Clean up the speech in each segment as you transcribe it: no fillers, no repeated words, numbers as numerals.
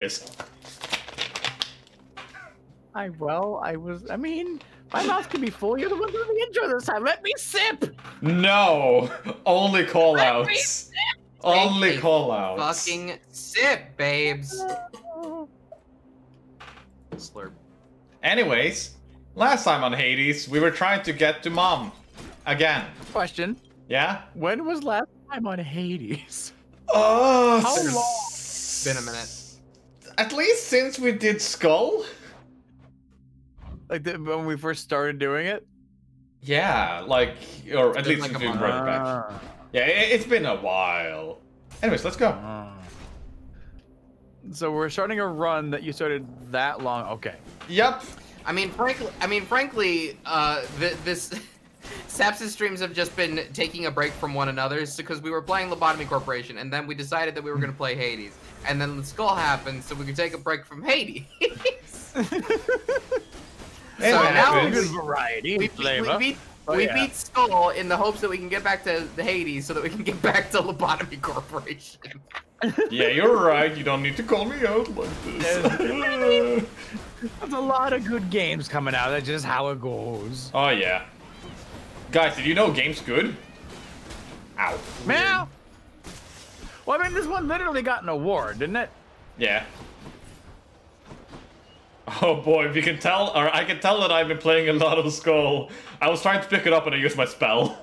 Yes. I mean, my mouth can be full. You're the one doing the intro this time. Let me sip. No, only call Let me outs. Only Take a call outs. Fucking sip, babes. Slurp. Anyways, last time on Hades, we were trying to get to Mom. Again. Question. Yeah? When was last time on Hades? Oh, How long? It's been a minute. At least since we did Skull? Like when we first started doing it? Yeah, like, or at least like since a we month. brought it back. Yeah, it's been a while. Anyways, let's go. So we're starting a run that you started that long. Okay. Yep. I mean, frankly, this Sapsis streams have just been taking a break from one another because we were playing Lobotomy Corporation, and then we decided that we were going to play Hades, and then the Skull happened, so we could take a break from Hades. So now good variety. we beat Skull in the hopes that we can get back to the Hades so that we can get back to Lobotomy Corporation. Yeah, you're right. You don't need to call me out like this. There's a lot of good games coming out. That's just how it goes. Oh, yeah. Guys, did you know game's good? Ow. Meow. Well, I mean, this one literally got an award, didn't it? Yeah. Oh boy, if you can tell, or I can tell that I've been playing a lot of Skull. I was trying to pick it up and I used my spell.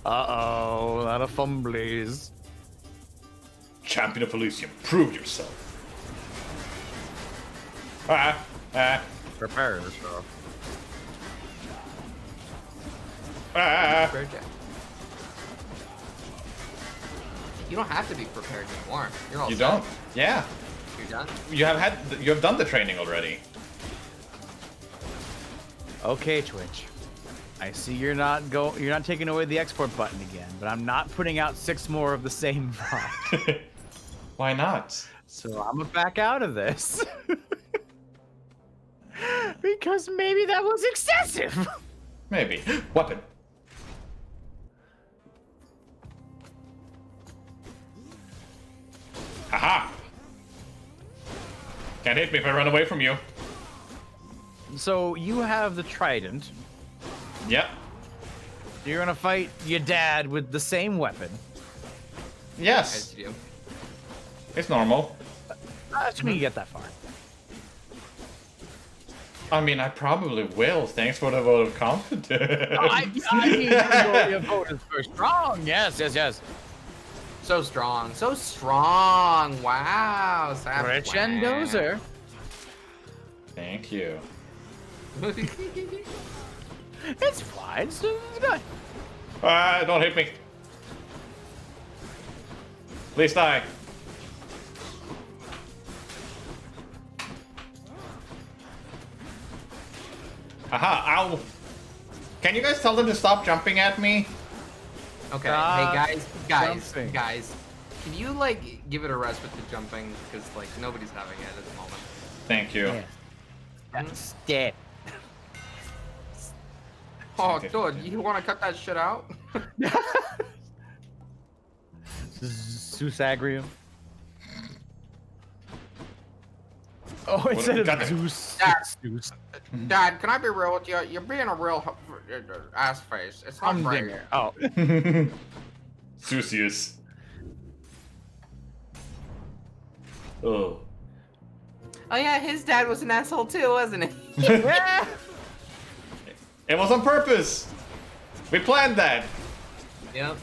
Uh-oh, a lot of fumblies. Champion of Elysium, prove yourself. Prepare yourself. You don't have to be prepared anymore. You're all You set. don't? Yeah. You're done. You have done the training already. Okay, Twitch. I see you're not taking away the export button again, but I'm not putting out 6 more of the same VOD. Why not? So I'm gonna back out of this. Because maybe that was excessive. Maybe. Weapon. Haha. Can't hit me if I run away from you. So you have the trident. Yep. You're gonna fight your dad with the same weapon. Yes. As you do. It's normal. Assuming you get that far. I mean, I probably will. Thanks for the vote of confidence. I mean, your vote is so strong. Yes. So strong. So strong. Wow. Savage. Crescendozer. Thank you. It's fine. It's good. Don't hit me. Please die. Haha, ow. Can you guys tell them to stop jumping at me? Okay, Stop hey jumping. guys. Can you like give it a rest with the jumping? Because like nobody's having it at the moment. Thank you. Step. Oh, dude, you want to cut that shit out? Zagreus. Oh, instead of Got it. Zeus. Dad. it's Zeus. Dad, can I be real with you? You're being a real ass face. It's not right. Humdinger. Oh. Susius. Oh. Oh yeah, his dad was an asshole too, wasn't he? Yeah. It was on purpose. We planned that. Yep.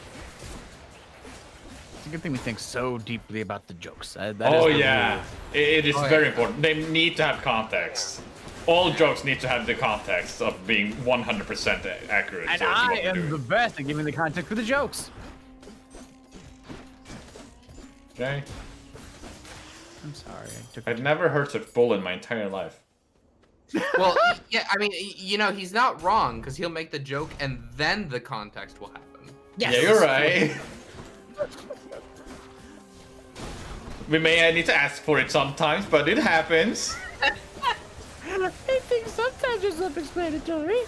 It's a good thing we think so deeply about the jokes. That Oh is the yeah, rule. it is Oh, very yeah. important. They need to have context. All jokes need to have the context of being 100% accurate. And to what I we're am doing. the best at giving the context for the jokes. Okay. I'm sorry. I took I'd never heard such bull in my entire life. Well, yeah, I mean, you know, he's not wrong because he'll make the joke and then the context will happen. Yes. Yeah, you're right. We may need to ask for it sometimes, but it happens. I think sometimes it's self-explanatory.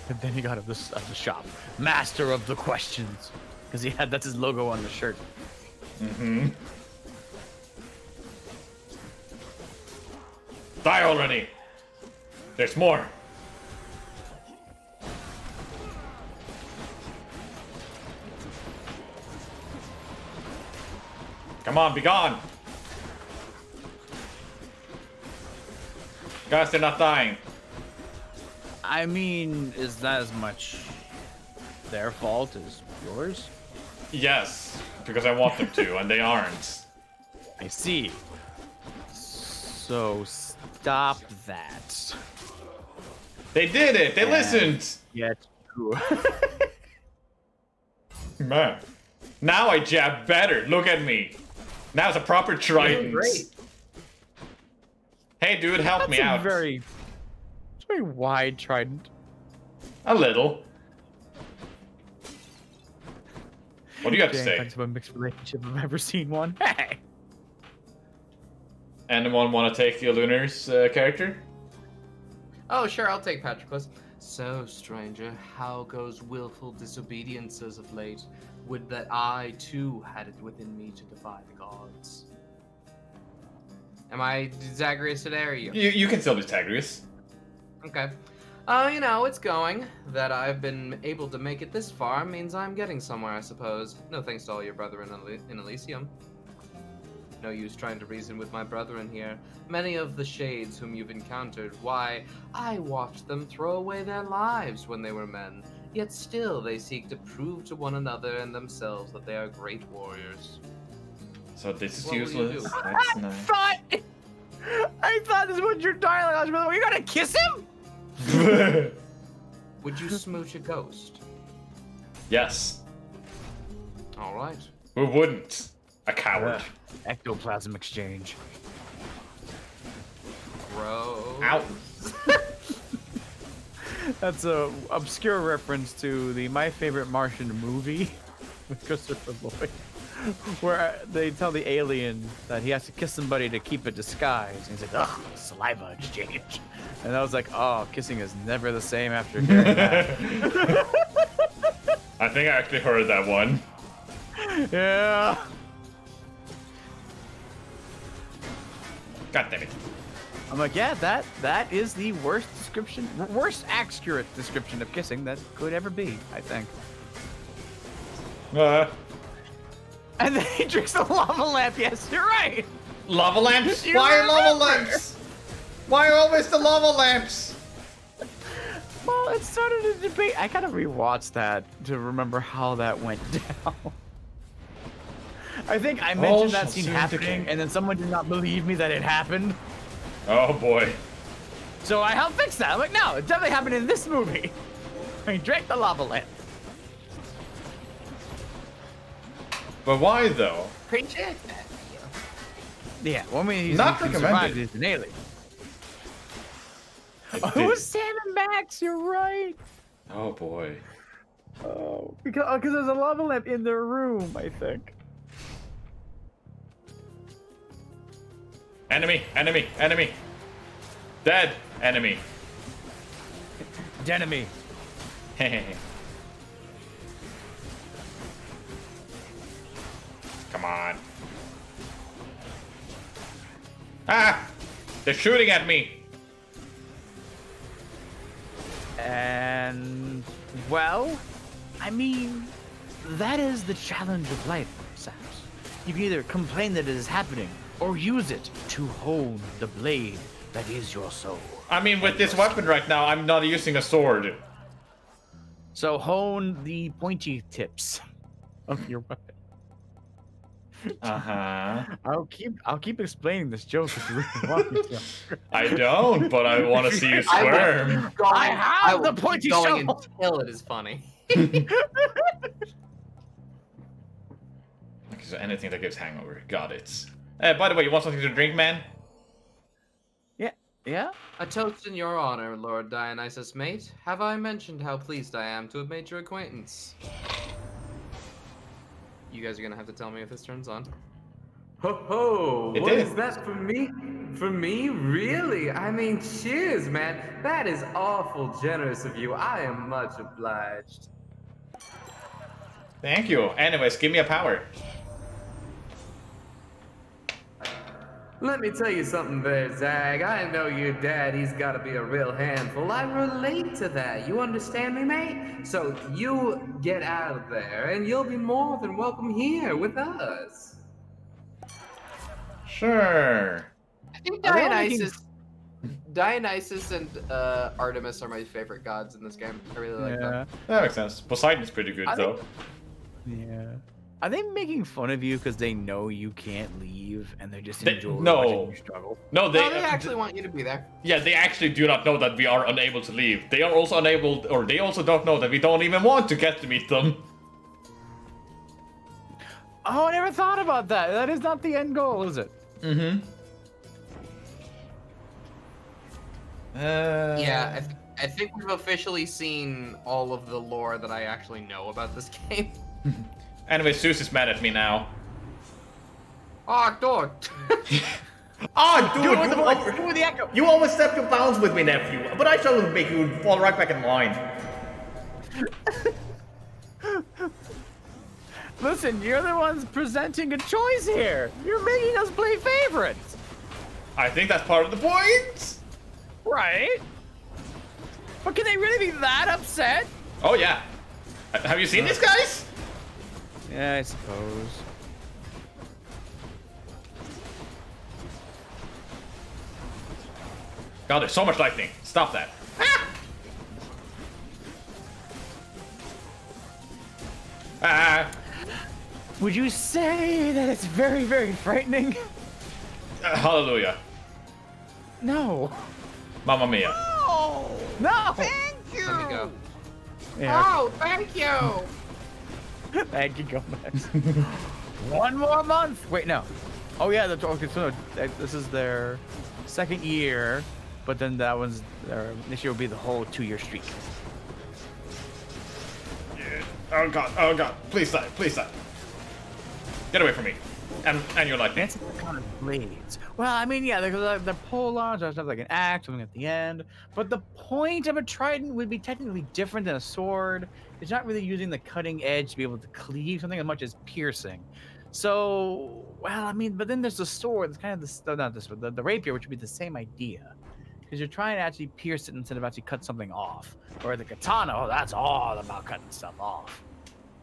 And then he got of the shop, master of the questions, because that's his logo on the shirt. Mm-hmm. Die already! There's more! Come on, be gone! Guys, they're not dying. I mean, is that as much their fault as yours? Yes, because I want them to, and they aren't. I see. So stop that. They did it! They listened! Yeah, true. Man. Now I jab better. Look at me. Now it's a proper trident. Great. Hey, dude, help me out. It's a very wide trident. A little. What do you have to say? That's the most mixed relationship I've ever seen one. Hey! Anyone want to take Lunar's character? Oh, sure, I'll take Patroclus. So, stranger, how goes willful disobedience as of late? Would that I, too, had it within me to defy the gods. Am I Zagreus today, or are you? You can still be Zagreus. Okay. You know, it's going. That I've been able to make it this far means I'm getting somewhere, I suppose. No thanks to all your brethren in Elysium. No use trying to reason with my brethren here. Many of the shades whom you've encountered, why, I watched them throw away their lives when they were men. Yet still they seek to prove to one another and themselves that they are great warriors. So this is What will you useless. do? That's nice. I thought this was your dialogue. Were you gonna kiss him? Would you smooch a ghost? Yes. Alright. Who wouldn't? A coward. Ectoplasm exchange. Gross. Ow. That's a obscure reference to the My Favorite Martian movie with Christopher Lloyd, where they tell the alien that he has to kiss somebody to keep a disguise. And he's like, ugh, saliva exchange. And I was like, oh, kissing is never the same after hearing that. I think I actually heard that one. Yeah. God damn it. I'm like, yeah, that is the worst description, worst accurate description of kissing that could ever be, I think. And then he drinks the lava lamp. Yes, you're right. Lava lamps? You Why lava remember. lamps? Why always the lava lamps? Well, it started a debate. I gotta rewatch that to remember how that went down. I think I mentioned that scene happening, and then someone did not believe me that it happened. Oh boy. So I helped fix that. I'm like, no, it definitely happened in this movie. He drank the lava lamp. But why though? Appreciate that. Yeah, well, I mean, he's Not he recommended. survived as an alien. Oh, it was Sam and Max. You're right. Oh boy. Oh, because there's a lava lamp in their room, I think. Enemy, enemy, enemy. Dead enemy. Denemy. Come on. Ah! They're shooting at me. And, well, I mean, that is the challenge of life, Saps. You can either complain that it is happening, or use it to hone the blade that is your soul. I mean, with this weapon right now, I'm not using a sword. So hone the pointy tips of your weapon. Uh-huh. I'll keep explaining this joke if you really want me to. I don't, but I want to see you squirm. I have the pointy going shovel. until it is funny. Okay, so anything that gives hangover. Got it. By the way, you want something to drink, man? Yeah? A toast in your honor, Lord Dionysus, mate. Have I mentioned how pleased I am to have made your acquaintance? You guys are gonna have to tell me if this turns on. Ho ho! It What did. is that for me? For me? Really? I mean, cheers, man. That is awful generous of you. I am much obliged. Thank you. Anyways, give me a power. Let me tell you something there, Zag. I know your dad, he's gotta be a real handful. I relate to that. You understand me, mate? So you get out of there, and you'll be more than welcome here with us. Sure. I think Are they all making- Dionysus and Artemis are my favorite gods in this game. I really like them. That makes sense. Poseidon's pretty good, though. Yeah. Are they making fun of you because they know you can't leave and they're just They- enjoying no. watching you struggle? No, They actually want you to be there. Yeah, they actually do not know that we are unable to leave. They are also unable, or they also don't know that we don't even want to get to meet them. Oh, I never thought about that. That is not the end goal, is it? Mm-hmm. Yeah, I think we've officially seen all of the lore that I actually know about this game. Anyway, Zeus is mad at me now. Oh, dude. Ah, You almost stepped your bounds with me, nephew, but I shall make you fall right back in line. Listen, you're the ones presenting a choice here. You're making us play favorites. I think that's part of the point. Right? But can they really be that upset? Oh yeah. Have you seen these guys? Yeah, I suppose. God, there's so much lightning. Stop that. Ah! Would you say that it's very, very frightening? Hallelujah. No. Mamma mia. Oh, no. Let me go. Yeah. Oh, thank you. Thank you, Gomez. One more month. Wait, no. Oh yeah, okay, so no, this is their second year, but then that one's this year will be the whole 2-year streak. Yeah. Oh god, please die, please die. Get away from me. And your lightning. That's kind of blades. Well, I mean, yeah, they're polearms, or stuff like an axe, something at the end. But the point of a trident would be technically different than a sword. It's not really using the cutting edge to be able to cleave something as much as piercing. So, well, I mean, but then there's the sword. It's kind of the rapier, which would be the same idea. Because you're trying to actually pierce it instead of actually cut something off. Or the katana, oh, that's all about cutting stuff off.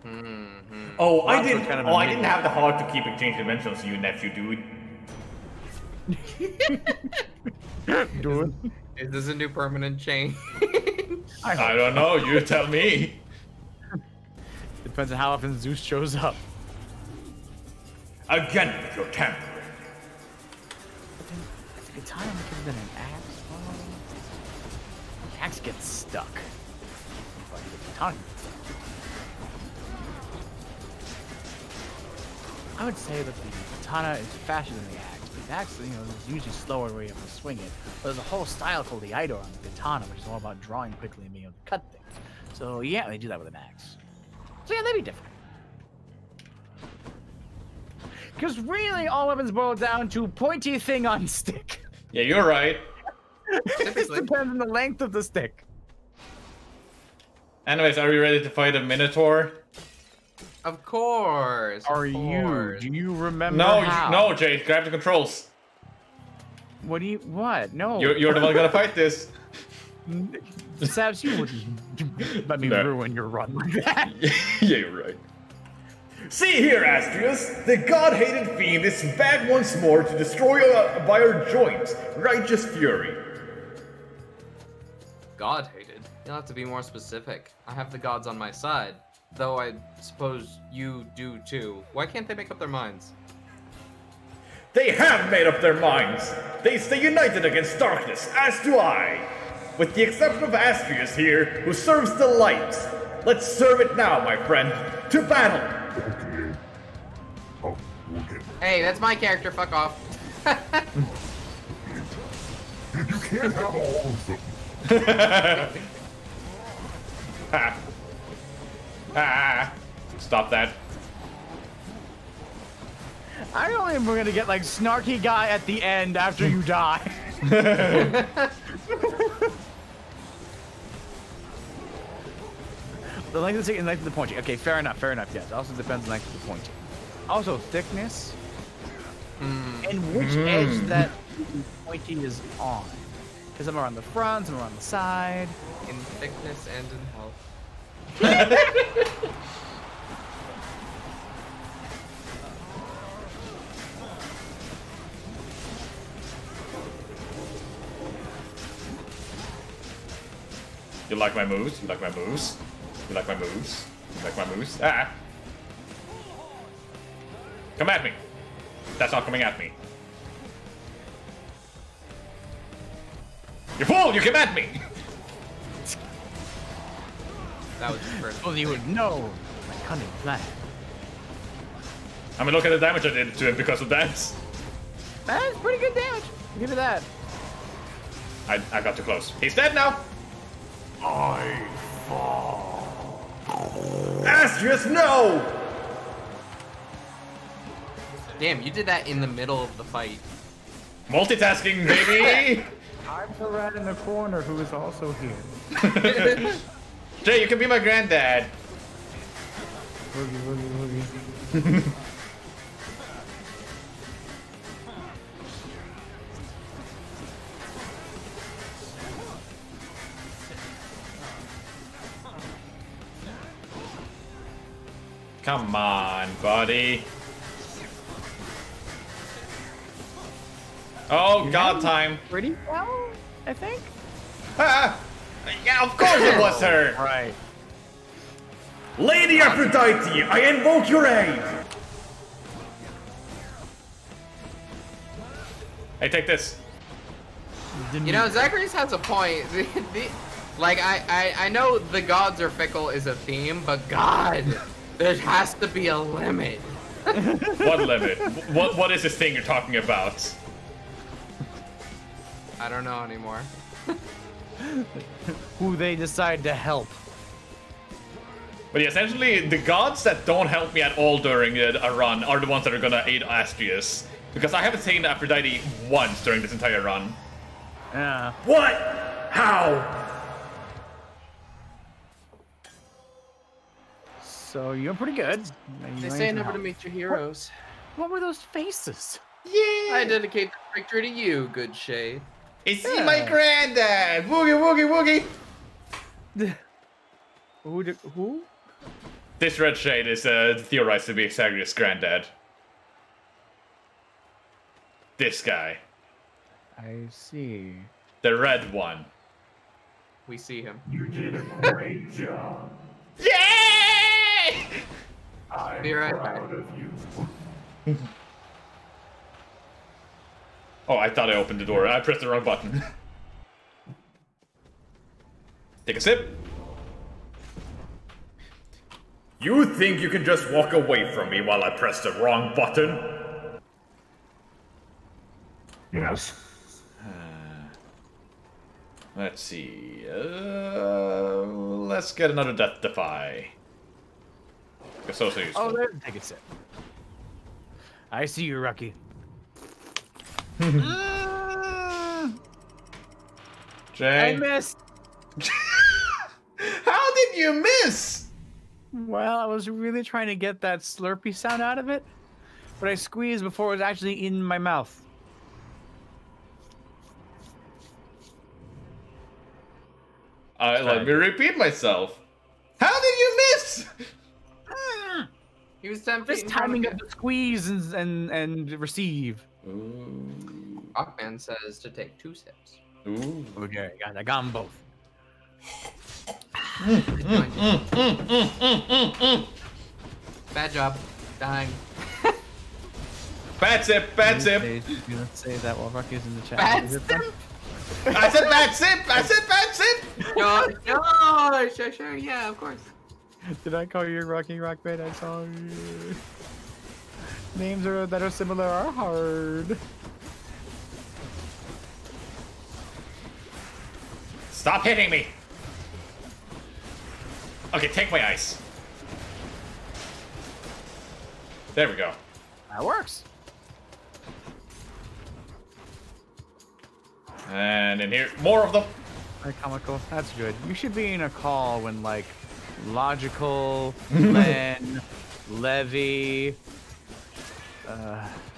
Mm-hmm. Oh, Well, I that's didn't. kind of Oh, I amazing. didn't have the heart to keep exchanging dimensions, you nephew, dude. Is this a new permanent chain? I don't know, you tell me. Depends on how often Zeus shows up. Again with your tampering. But then, is the katana better than an axe? Well, the axe gets stuck. But the katana gets stuck. I would say that the katana is faster than the axe. But the axe, you know, is usually slower where you have to swing it. But there's a whole style called the Hydra on the katana, which is all about drawing quickly and being able to cut things. So yeah, they do that with an axe. So yeah, they'd be different. Because really, all weapons boil down to pointy thing on stick. Yeah, you're right. It just depends on the length of the stick. Anyways, are you ready to fight a Minotaur? Of course. Are of you? course. Do you remember No, how? no, Jade, grab the controls. What do you? What? No. You're the one gonna fight this. Sabs, you wouldn't let me No. ruin your run like that. Yeah, you're right. See here, Astrius, the god-hated fiend is back once more to destroy by our joints, righteous fury. God hated. You'll have to be more specific. I have the gods on my side, though I suppose you do too. Why can't they make up their minds? They have made up their minds. They stay united against darkness, as do I. With the exception of Astrius here, who serves the light. Let's serve it now, my friend. To battle! Hey, that's my character. Fuck off. You can't have all of them. Ha. Ha. Stop that. I don't think we're gonna get like snarky guy at the end after you die. The length of the stick and length of the pointing. Okay, fair enough, yes. Also depends on the length of the pointing. Also thickness. And and which edge that pointy is on. Because I'm around the front, I'm around the side. In thickness and in health. You like my moves? You like my moves? You like my moves? You like my moves? Ah! Come at me! That's not coming at me. You fool! You came at me! That was the first. Well, you would know my cunning plan. I mean, look at the damage I did to him because of that. That's pretty good damage. Give it that. I got too close. He's dead now! I fall. Asterius, no! Damn, you did that in the middle of the fight. Multitasking, baby! I'm the rat in the corner who is also here. Jay, you can be my granddad. Woogie. Come on, buddy. Oh, God time. Pretty well, I think. Ah! Yeah, of course it was her! Right. Lady Aphrodite, I invoke your aid! Hey, take this. You know, Zagreus has a point. Like, I know the gods are fickle is a theme, but God, there has to be a limit. What limit? What is this thing you're talking about? I don't know anymore. Who they decide to help. But yeah, essentially, the gods that don't help me at all during a run are the ones that are gonna aid Asterius. Because I haven't seen Aphrodite once during this entire run. Yeah. What? How? So you're pretty good. They say never to meet your heroes. What were those faces? I dedicate the victory to you, good shade. Is he my granddad? Woogie, woogie, woogie! Who? This red shade is theorized to be Zagreus' granddad. This guy. I see. The red one. We see him. You did a great job. Yay! I'm Be right proud back. of you. Oh, I thought I opened the door. I pressed the wrong button. Take a sip. You think you can just walk away from me while I press the wrong button? Yes. Let's see. Let's get another Death Defy. It's so useful. Oh, there. Take a sip. I see you, Rocky. Jay. I missed. How did you miss? Well, I was really trying to get that slurpy sound out of it, but I squeezed before it was actually in my mouth. Let me repeat myself. How did you miss? He was 10 feet Just in front timing of up the squeeze and receive. Ooh. Rockman says to take 2 sips. Ooh. Okay, I got them both. Bad job. Dying. Bad sip, bad sip. Let's say that while Rocky's in the chat. Bad Is it sip? I said bad sip. I said bad sip. No, sure, yeah, of course. Did I call you Rocky Rockbait? I saw you. Names that are similar are hard. Stop hitting me. Okay, take my ice. There we go. That works. And in here, more of them. Very comical. That's good. You should be in a call when like Logical, Len, Levy,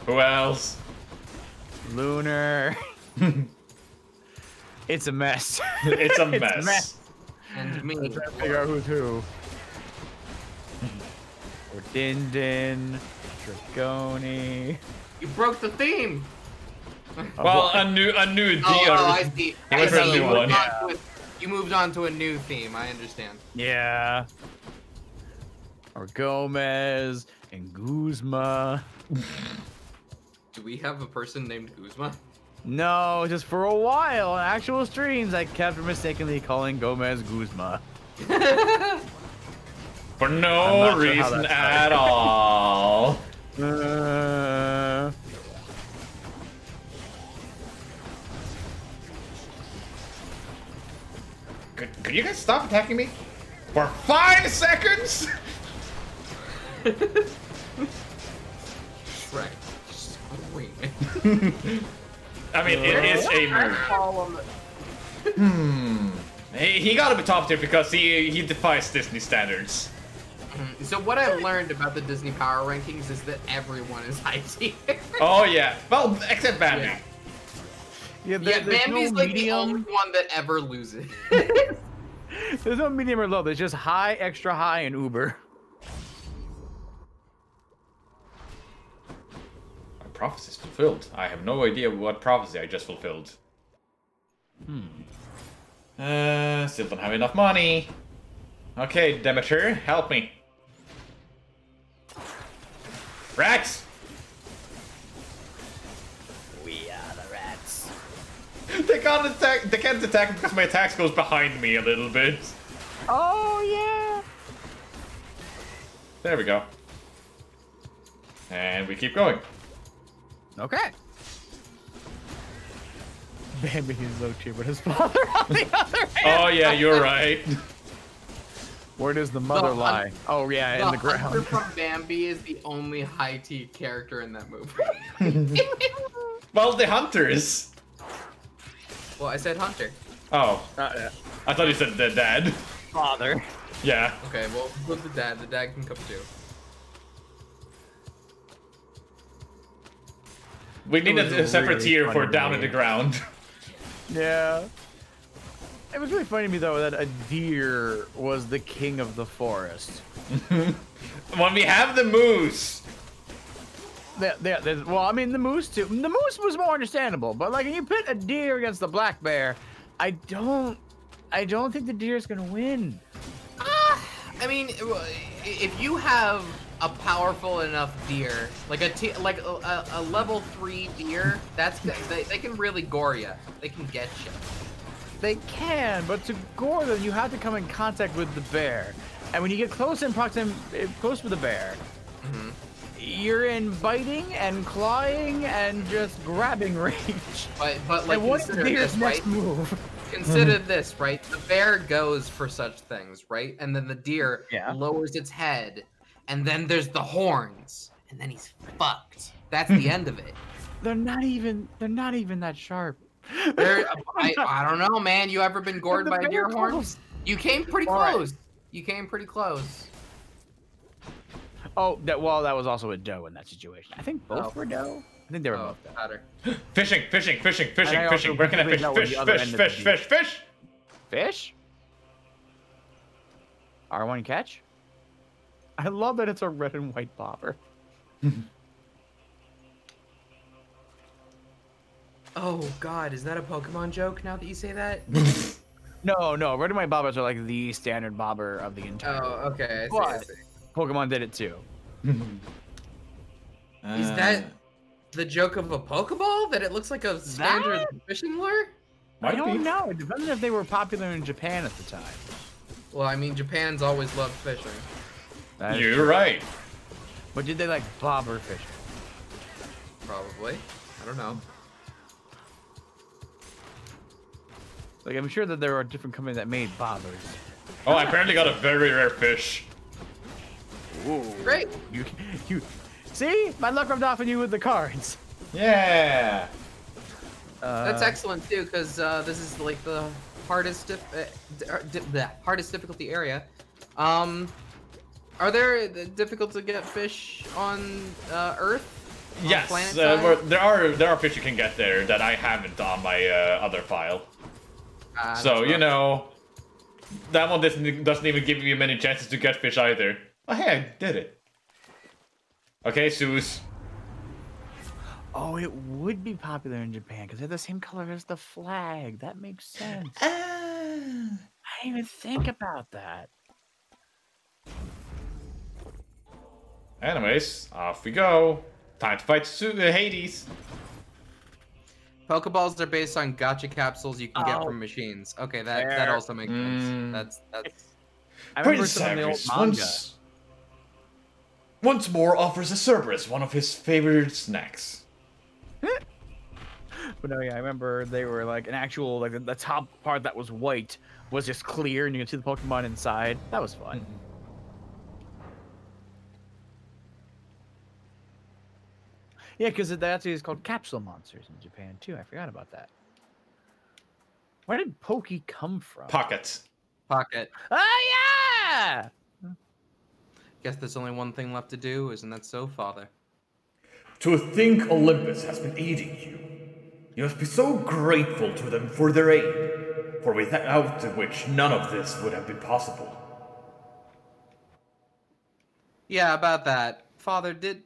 Who else? Lunar. It's a mess. It's a It's mess. a mess. And me. I'm trying to figure out who's who. Or Din Din, Dragoni. You broke the theme. Well, a new D. I see. He went for a new one. You moved on to a new theme. I understand. Yeah. Or Gomez and Guzma. Do we have a person named Guzma? No, just for a while on actual streams, I kept mistakenly calling Gomez Guzma. For I'm no not sure how reason that at all. Could you guys stop attacking me? For 5 seconds? Right. Scream. I mean, it is a move. He gotta be top tier because he defies Disney standards. So what I've learned about the Disney Power Rankings is that everyone is high tier. Oh yeah, well, except Bambi. Yeah, Yeah, there's Bambi's no like the medium. only one that ever loses. There's no medium or low. There's just high, extra high, and Uber. My prophecy is fulfilled. I have no idea what prophecy I just fulfilled. Still don't have enough money. Okay, Demeter, help me. Rats! We are the rats. They can't attack. They can't attack because my attacks goes behind me a little bit. Oh yeah. There we go. And we keep going. Okay. Bambi is low tier, but his father on the other hand. Oh yeah, you're right. Where does the mother lie? Oh yeah, in the Hunter ground. from Bambi is the only high tier character in that movie. Well, the hunters. Well, I said Hunter. Oh, Yeah. I thought you said the dad. Father. Yeah. Okay, well, with the dad can come too. We need was a a separate really tier for funny down in the name. ground. Yeah. It was really funny to me though that a deer was the king of the forest. When we have the moose. Well, I mean the moose too. The moose was more understandable, but like when you pit a deer against the black bear, I don't think the deer is gonna win. I mean, if you have a powerful enough deer, like a level 3 deer, they can really gore you. They can get you. They can, but to gore them, you have to come in contact with the bear. And when you get close close with the bear, you're in biting and clawing and just grabbing range. But like, And what's the consider deer's this, next right? move? Consider this, right? The bear goes for such things, right? And then the deer lowers its head, and then there's the horns, and then he's fucked. That's the end of it. They're not even that sharp. I don't know, man. You ever been gored The by a deer bear horn? calls. You came pretty All right. close. You came pretty close. Oh, that was also a doe in that situation. I think both were doe. I think they were Oh, both doe. better. Fishing. And I also Where can I fish? completely know what the other end of the deer- Fish. Fish? R1 catch? I love that it's a red and white bobber. Oh God, is that a Pokemon joke? Now that you say that. No, red and white bobbers are like the standard bobber of the entire. Oh, okay. I see, I But see. Pokemon did it too. Is that the joke of a Pokeball? That it looks like a standard fishing lure? I don't know. It depends if they were popular in Japan at the time. Well, I mean, Japan's always loved fishing. That is You're true. right. But did they like bobber fishing? Probably. I don't know. Like I'm sure that there are different companies that made bobbers. Oh, I apparently got a very rare fish. Ooh. Great. You see? My luck rubbed off on you with the cards. Yeah. That's excellent too, because this is like the hardest the hardest difficulty area. Are there difficult to get fish on Earth? Yes, planet side? there are fish you can get there that I haven't on my other file. So you know, that one doesn't even give you many chances to get fish either. Oh hey, I did it. Okay, Zeus. Oh, it would be popular in Japan because they're the same color as the flag. That makes sense. I didn't even think about that. Anyways, off we go. Time to fight Hades. Pokeballs are based on gacha capsules you can get from machines. Okay, that also makes sense. That's. I remember Prince some of the old Zagreus manga. once more offers a Cerberus one of his favorite snacks. But no, yeah, I remember they were like an actual, like the top part that was white was just clear and you could see the Pokemon inside. That was fun. Yeah, because that actually is called capsule monsters in Japan too. I forgot about that. Where did Pokey come from? Pocket. Pocket. Oh yeah! Guess there's only one thing left to do, isn't that so, Father? To think Olympus has been aiding you. You must be so grateful to them for their aid, for without which none of this would have been possible. Yeah, about that. Father, did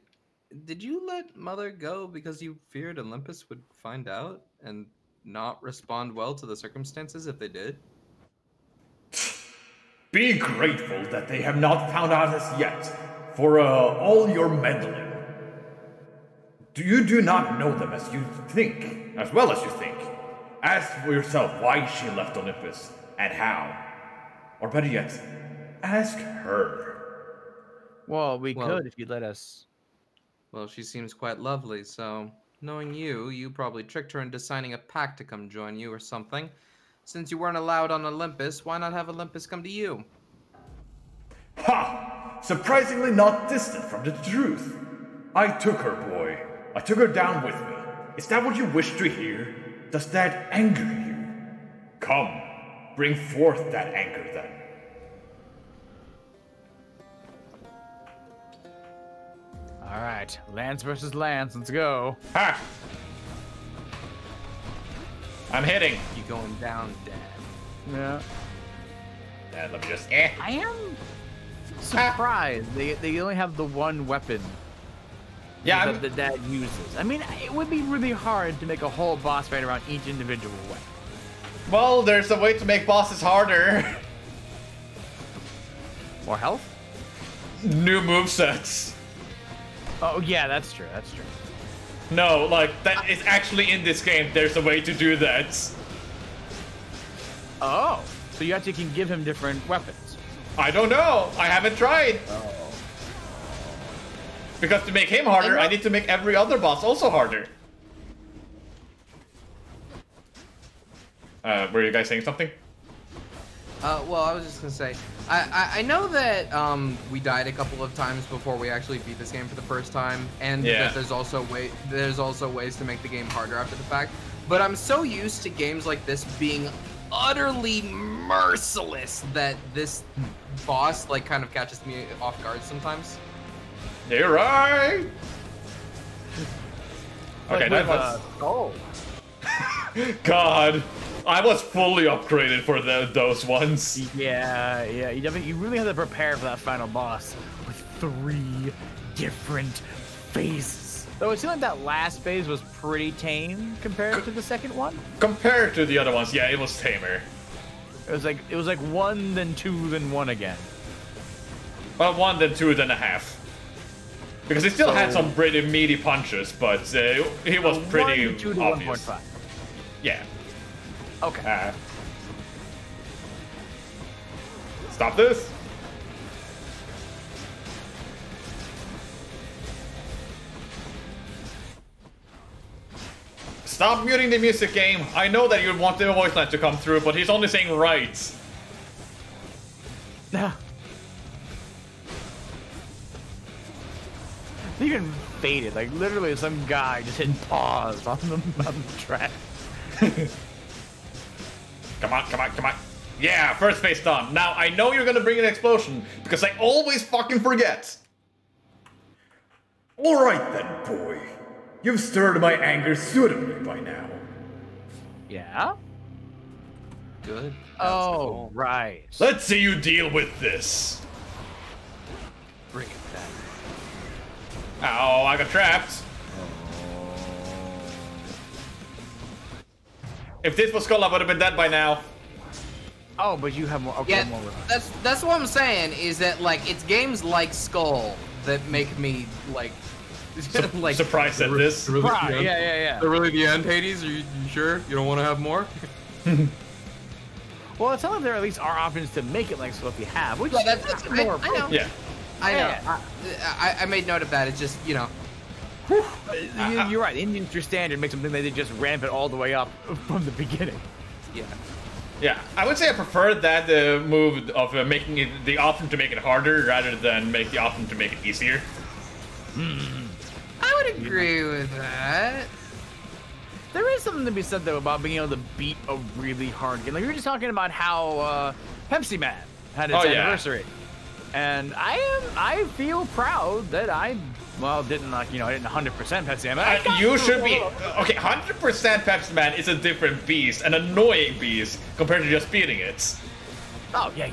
you let Mother go because you feared Olympus would find out and not respond well to the circumstances if they did? Be grateful that they have not found out as yet, for all your meddling. You do not know them as you think, as well as you think. Ask for yourself why she left Olympus, and how. Or better yet, ask her. Well, we could if you'd let us. Well, she seems quite lovely, so knowing you probably tricked her into signing a pact to come join you or something. Since you weren't allowed on Olympus, why not have Olympus come to you? Ha! Surprisingly not distant from the truth. I took her, boy. I took her down with me. Is that what you wish to hear? Does that anger you? Come, bring forth that anger then. All right, Lance versus Lance. Let's go. Ha! I'm hitting. You going down, Dad? Yeah. And let me just. I am surprised they only have the one weapon. Yeah, that the dad uses. I mean, it would be really hard to make a whole boss fight around each individual weapon. well, there's a way to make bosses harder. More health? New movesets. Oh yeah, that's true. That's true. No, like, that is actually in this game. There's a way to do that. Oh, so you actually can give him different weapons. I don't know. I haven't tried. Oh. Because to make him harder, I need to make every other boss also harder. Were you guys saying something? Well, I was just gonna say, I know that we died a couple of times before we actually beat this game for the first time, and that there's also ways to make the game harder after the fact. But I'm so used to games like this being utterly merciless that this boss like kind of catches me off guard sometimes. You're right. Okay, that was. Oh. God, I was fully upgraded for those ones. Yeah. You really have to prepare for that final boss with 3 different phases. Though it seemed like that last phase was pretty tame compared to the second one. Compared to the other ones, yeah, it was tamer. It was like 1, then 2, then 1 again. Well, 1, then 2, then a half. Because he still had some pretty meaty punches, but he was pretty 1 to 2 to obvious. 1.5. Yeah. Okay. Stop this. Stop muting the music, game. I know that you want the voice line to come through, but he's only saying right. No. They even faded. Like literally, some guy just hit pause on the track. Come on. Yeah, first phase done. Now, I know you're gonna bring an explosion, because I always fucking forget. Alright then, boy. You've stirred my anger suitably by now. Yeah? Good. Oh, right. Let's see you deal with this. Bring it back. Oh, I got trapped. If this was Skull, I would have been dead by now. Oh, but you have more. Okay, Yeah, more. that's what I'm saying. Is that like it's games like Skull that make me like like Surprised at this. Really Right, yeah. They're really the end, Hades? Are you sure? You don't want to have more? Well, it's not like there at least are options to make it like Skull if you have, which Yeah, that's more. I know. Yeah. I know. Yeah. I made note of that. It's just, you know. You're right. Indian standard makes something that they just ramp it all the way up from the beginning. Yeah. Yeah, I would say I prefer that move of making it the option to make it harder rather than make the option to make it easier. I would agree with that. There is something to be said though about being able to beat a really hard game. Like we were just talking about how Pepsi Man had its anniversary, and I feel proud that I didn't I didn't 100% Pepsi Man. You should be okay. 100% Pepsi Man is a different beast, an annoying beast compared to just beating it. Oh yeah.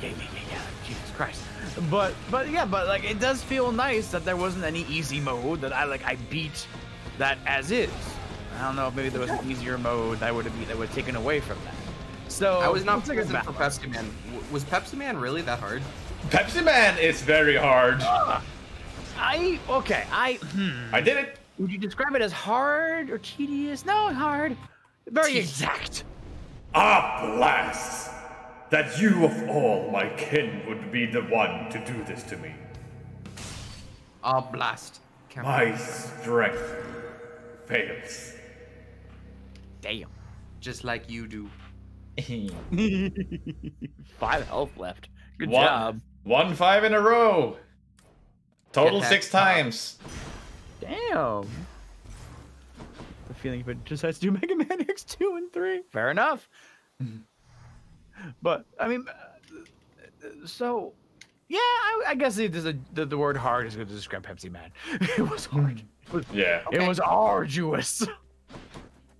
Jesus Christ. But like it does feel nice that there wasn't any easy mode that I beat that as is. I don't know if maybe there was an easier mode that would have taken away from that. So I was not present for Pepsi Man. Was Pepsi Man really that hard? Pepsi Man is very hard. I did it. Would you describe it as hard or tedious? No, hard. Very exact. Ah, blast! That you of all my kin would be the one to do this to me. Oh, blast. My strength fails. Damn. Just like you do. 5 health left. Good job. 1-5 in a row. Total Get that 6 times. Damn. The feeling if it decides to do Mega Man X2 and 3. Fair enough. But I mean, so yeah, I guess the word hard is good to describe Pepsi Man. It was hard. It was arduous.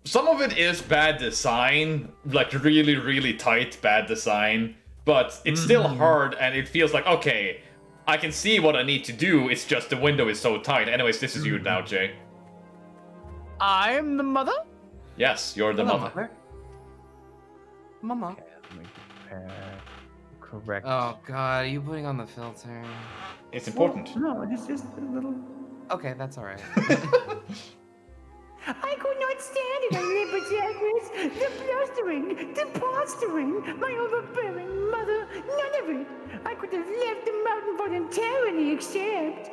Some of it is bad design, like really, really tight bad design, but it's still hard and it feels like, okay, I can see what I need to do, it's just the window is so tight. Anyways, this is you now, Jay. I'm the mother? Yes, you're the mother. Mama. Okay, let me prepare. Correct. Oh god, are you putting on the filter? It's important. No, it's just a little... Okay, that's alright. I could not stand it, Zagreus. The blustering, the posturing, my overbearing mother, none of it. I could have left the mountain voluntarily, except...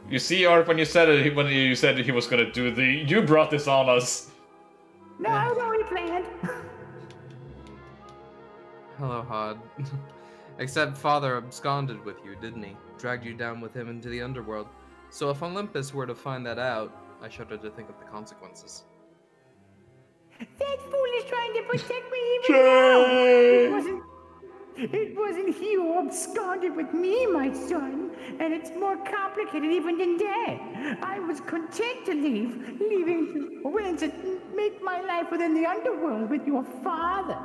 You see, Art, when you said he was gonna do you brought this on us. No, I was already planned. Hello, Hod. Except Father absconded with you, didn't he? Dragged you down with him into the Underworld. So if Olympus were to find that out, I shudder to think of the consequences. That fool is trying to protect me even now. It wasn't he who absconded with me, my son. And it's more complicated even than that. I was content to willing to make my life within the Underworld with your father.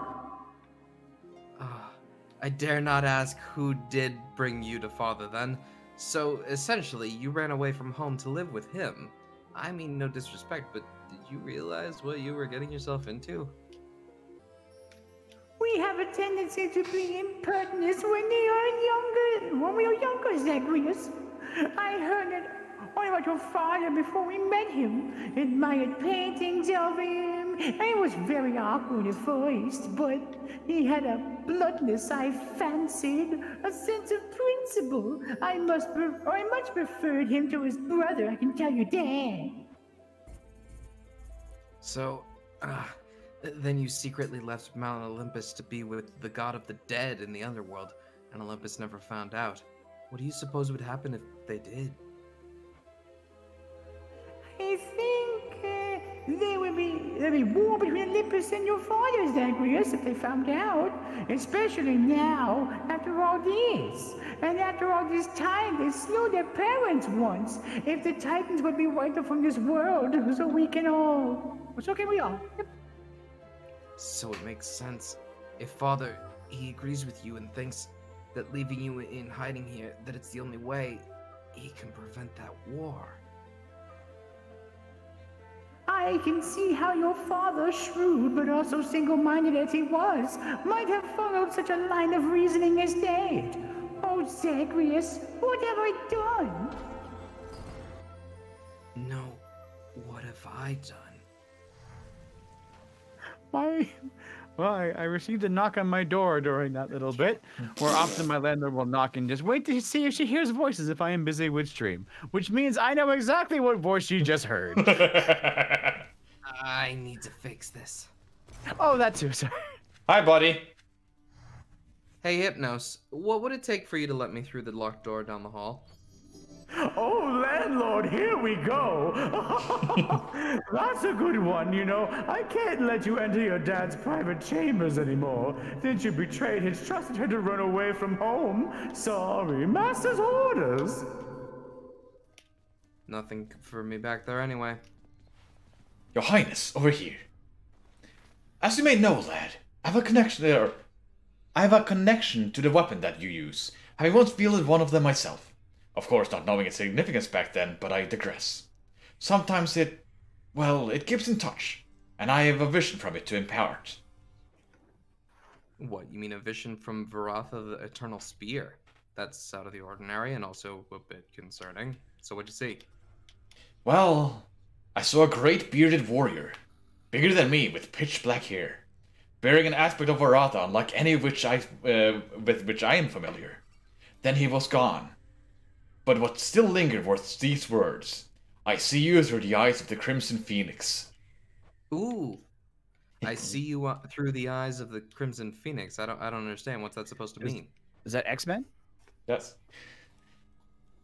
I dare not ask who did bring you to Father then. So essentially, you ran away from home to live with him. I mean, no disrespect, but did you realize what you were getting yourself into? We have a tendency to be impertinent when we are younger, Zagreus. I heard it all about your father before we met him. Admired paintings of him. And it was very awkward at first, but he had a bluntness I fancied, a sense of principle. I much preferred him to his brother, I can tell you that. So, then you secretly left Mount Olympus to be with the god of the dead in the Underworld, and Olympus never found out. What do you suppose would happen if they did? I think they would be there'd be war between Olympus and your father, Zagreus, if they found out. Especially now, after all this. And after all this time, they slew their parents once. If the Titans would be wiped out from this world, so we can all... So can we all. Yep. So it makes sense. If Father, he agrees with you and thinks that leaving you in hiding here, that it's the only way, he can prevent that war. I can see how your father, shrewd but also single-minded as he was, might have followed such a line of reasoning instead. Oh, Zagreus, what have I done? No, what have I done? I received a knock on my door during that little bit, where often my landlord will knock and just wait to see if she hears voices if I am busy with stream, which means I know exactly what voice she just heard. I need to fix this. Oh, that too, sorry. Hi, buddy. Hey, Hypnos, what would it take for you to let me through the locked door down the hall? Oh, landlord, here we go. That's a good one, you know. I can't let you enter your dad's private chambers anymore. Since you betrayed his trust and tried to run away from home. Sorry, master's orders. Nothing for me back there anyway. Your Highness, over here. As you may know, lad, I have a connection there. I have a connection to the weapon that you use, having once wielded one of them myself. Of course, not knowing its significance back then, but I digress. Sometimes it keeps in touch, and I have a vision from it to impart. What, you mean a vision from Varatha the Eternal Spear? That's out of the ordinary and also a bit concerning. So what'd you see? Well, I saw a great bearded warrior, bigger than me, with pitch black hair, bearing an aspect of Varatha unlike any with which I am familiar. Then he was gone. But what still lingered were these words. I see you through the eyes of the Crimson Phoenix. Ooh. I see you through the eyes of the Crimson Phoenix. I don't understand. What's that supposed to mean? Is that X-Men? Yes.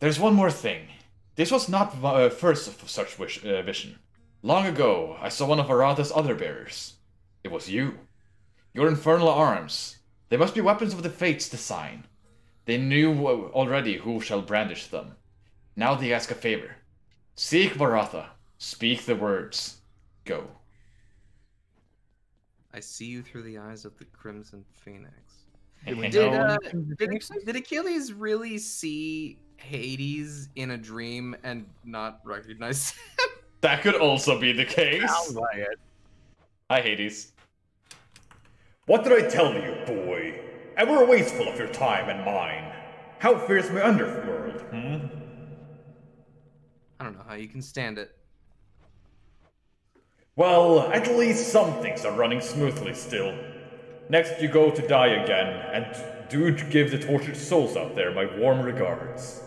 There's one more thing. This was not first of such vision. Long ago, I saw one of Varatha's other bearers. It was you. Your infernal arms. They must be weapons of the Fates' design. They knew already who shall brandish them. Now they ask a favor. Seek Varatha. Speak the words. Go. I see you through the eyes of the Crimson Phoenix. Did Achilles really see Hades in a dream and not recognize him? That could also be the case. Sounds like it. Hi, Hades. What did I tell you, boy? Ever wasteful of your time and mine. How fares my underworld, I don't know how you can stand it. Well, at least some things are running smoothly still. Next you go to die again, and do give the tortured souls out there my warm regards.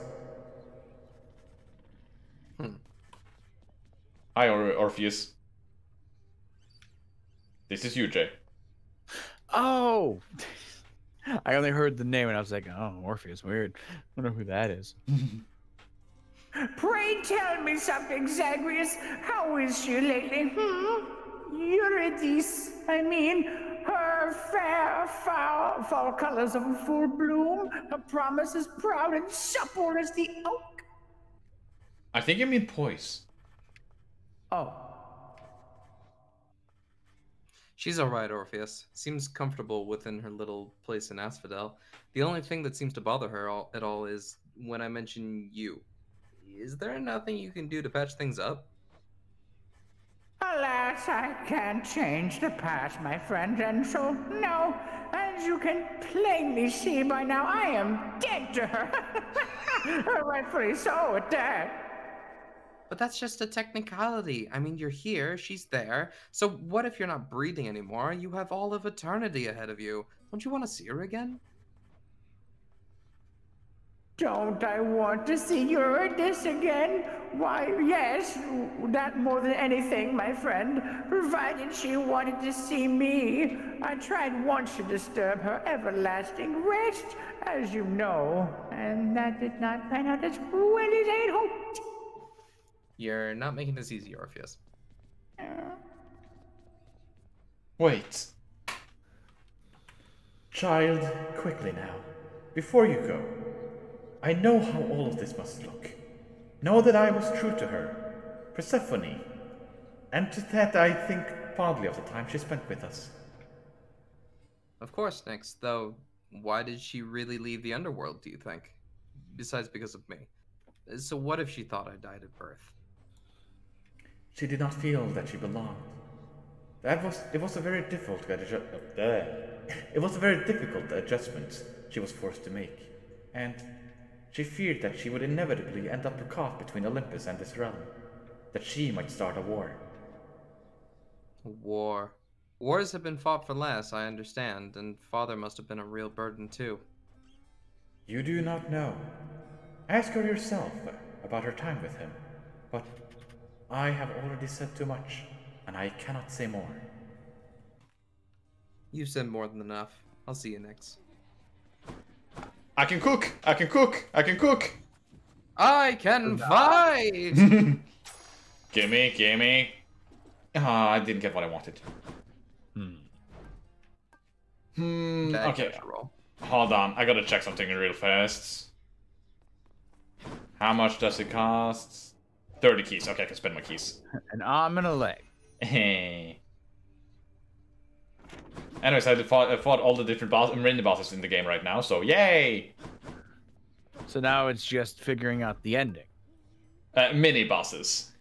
Hi, Orpheus. This is you, Jay. Oh! I only heard the name and I was like, oh, Orpheus, weird. I wonder who that is. Pray tell me something, Zagreus. How is she lately, Eurydice, I mean, her fair fall colors of full bloom, her promise is proud and supple as the oak. I think you mean poise. Oh. She's alright, Orpheus. Seems comfortable within her little place in Asphodel. The only thing that seems to bother her at all is when I mention you. Is there nothing you can do to patch things up? Alas, I can't change the past, my friend, and so, no, as you can plainly see by now, I am dead to her. Rightfully so at that. But that's just a technicality. I mean, you're here, she's there. So what if you're not breathing anymore? You have all of eternity ahead of you. Don't you want to see her again? Don't I want to see Eurydice again? Why, yes, that more than anything, my friend. Provided she wanted to see me. I tried once to disturb her everlasting rest, as you know, and that did not pan out as well as I had hoped. You're not making this easy, Orpheus. Wait. Child, quickly now. Before you go, I know how all of this must look. Know that I was true to her, Persephone, and to that I think fondly of the time she spent with us. Of course, Nyx, though why did she really leave the Underworld, do you think? Besides because of me. So what if she thought I died at birth? She did not feel that she belonged. It was a very difficult adjustment she was forced to make, and she feared that she would inevitably end up caught between Olympus and this realm, that she might start a war. A war. Wars have been fought for less, I understand, and Father must have been a real burden too. You do not know. Ask her yourself about her time with him, but I have already said too much, and I cannot say more. You've said more than enough. I'll see you next. I can cook! I can cook! I can cook! I can fight! Gimme, gimme. Ah, I didn't get what I wanted. Okay. Hold on, I gotta check something real fast. How much does it cost? 30 keys. Okay, I can spend my keys. An arm and a leg. Anyways, I fought all the different mini bosses in the game right now, so yay! So now it's just figuring out the ending. Mini bosses.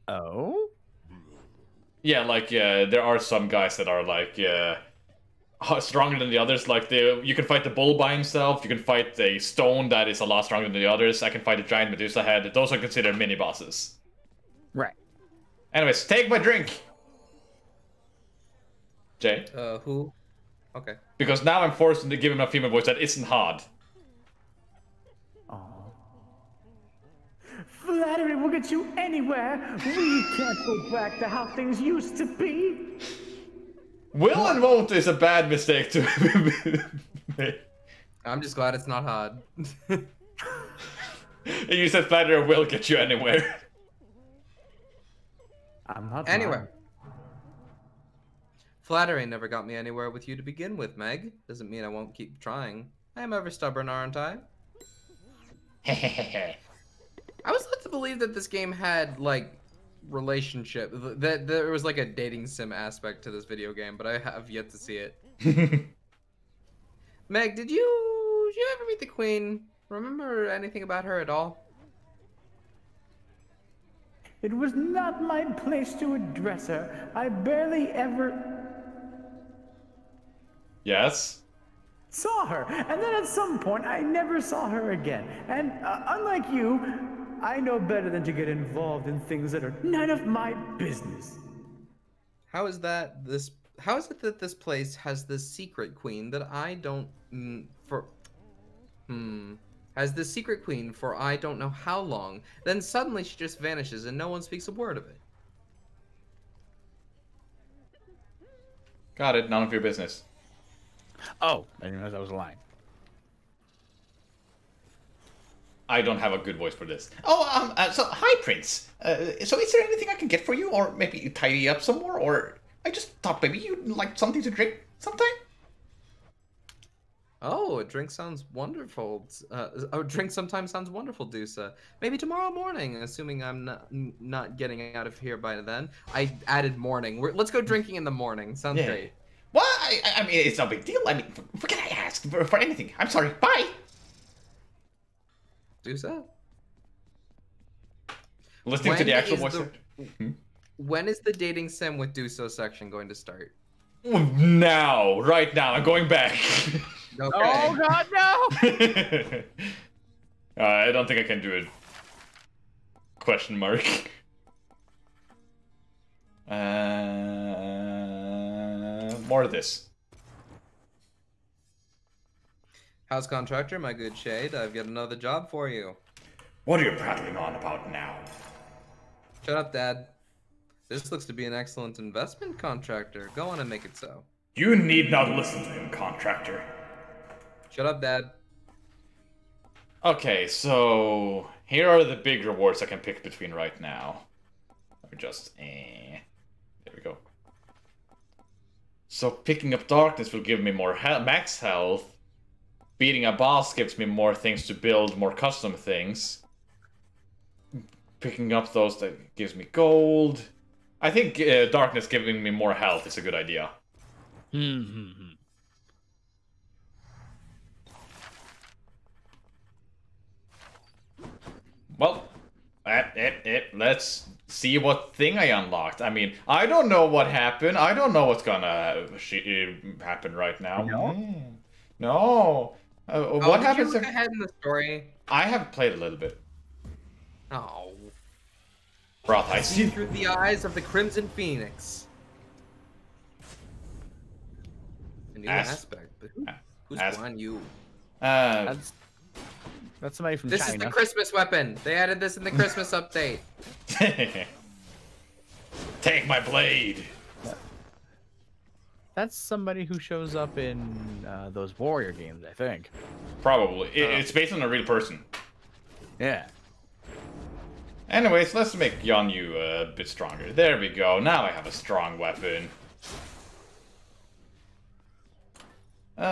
Oh? Yeah, like, there are some guys that are, like, stronger than the others. Like, you can fight the bull by himself, you can fight a stone that is a lot stronger than the others, I can fight a giant Medusa head. Those are considered mini bosses. Right. Anyways, take my drink! Jay? Who? Okay. Because now I'm forced to give him a female voice that isn't hard. Flattery will get you anywhere. We can't go back to how things used to be. Will and won't is a bad mistake to make. I'm just glad it's not hard. You said flattery will get you anywhere. I'm not anywhere. Flattery never got me anywhere with you to begin with, Meg. Doesn't mean I won't keep trying. I am ever stubborn, aren't I? I was led to believe that this game had, like, relationship. That there was, like, a dating sim aspect to this video game, but I have yet to see it. Meg, did you ever meet the Queen? Remember anything about her at all? It was not my place to address her. I barely ever Yes? saw her. And then at some point, I never saw her again. And unlike you, I know better than to get involved in things that are none of my business. How is it that this place has this secret queen that I don't has this secret queen for I don't know how long, then suddenly she just vanishes and no one speaks a word of it? Got it, none of your business. Oh, I didn't realize that was a line. I don't have a good voice for this. Oh, so hi, Prince. So is there anything I can get for you, or maybe you tidy up some more, or I just thought maybe you'd like something to drink sometime? Oh, a drink sounds wonderful. A drink sometimes sounds wonderful, Dusa. Maybe tomorrow morning, assuming I'm not getting out of here by then. I added morning. Let's go drinking in the morning. Sounds great. Well, I mean, it's no big deal. I mean, what can I ask for anything? I'm sorry. Bye. Dusa? Listening to the actual voice. When is the dating sim with Duso section going to start? Now, right now. I'm going back. Okay. Oh God, no! I don't think I can do it. Question mark. More of this. House contractor, my good shade. I've got another job for you. What are you prattling on about now? Shut up, Dad. This looks to be an excellent investment, contractor. Go on and make it so. You need not listen to him, contractor. Shut up, Dad. Okay, so here are the big rewards I can pick between right now. Let me just, there we go. So picking up darkness will give me more max health. Beating a boss gives me more things to build, more custom things. Picking up those that gives me gold. I think darkness giving me more health is a good idea. Well, let's see what thing I unlocked. I mean, I don't know what happened. I don't know what's gonna happen right now. No. What happens? Did you look ahead in the story? I have played a little bit. Oh. Broth, I See see. through the eyes of the Crimson Phoenix. A new aspect, but who's Guan Yu? That's somebody from China. This is the Christmas weapon. They added this in the Christmas update. Take my blade. That's somebody who shows up in those warrior games, I think. Probably. It's based on a real person. Yeah. Anyways, let's make Guan Yu a bit stronger. There we go. Now I have a strong weapon. What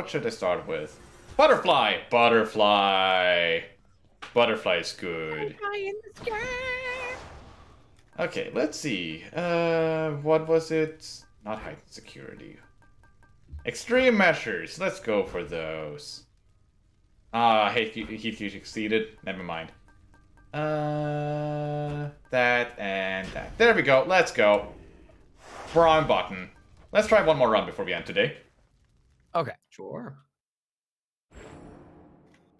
should I start with? Butterfly! Butterfly! Butterfly is good. Okay, let's see. What was it? Not heightened security. Extreme measures. Let's go for those. Hey, he succeeded. Never mind. That and that. There we go. Let's go. Prime button. Let's try one more run before we end today. Okay. Sure.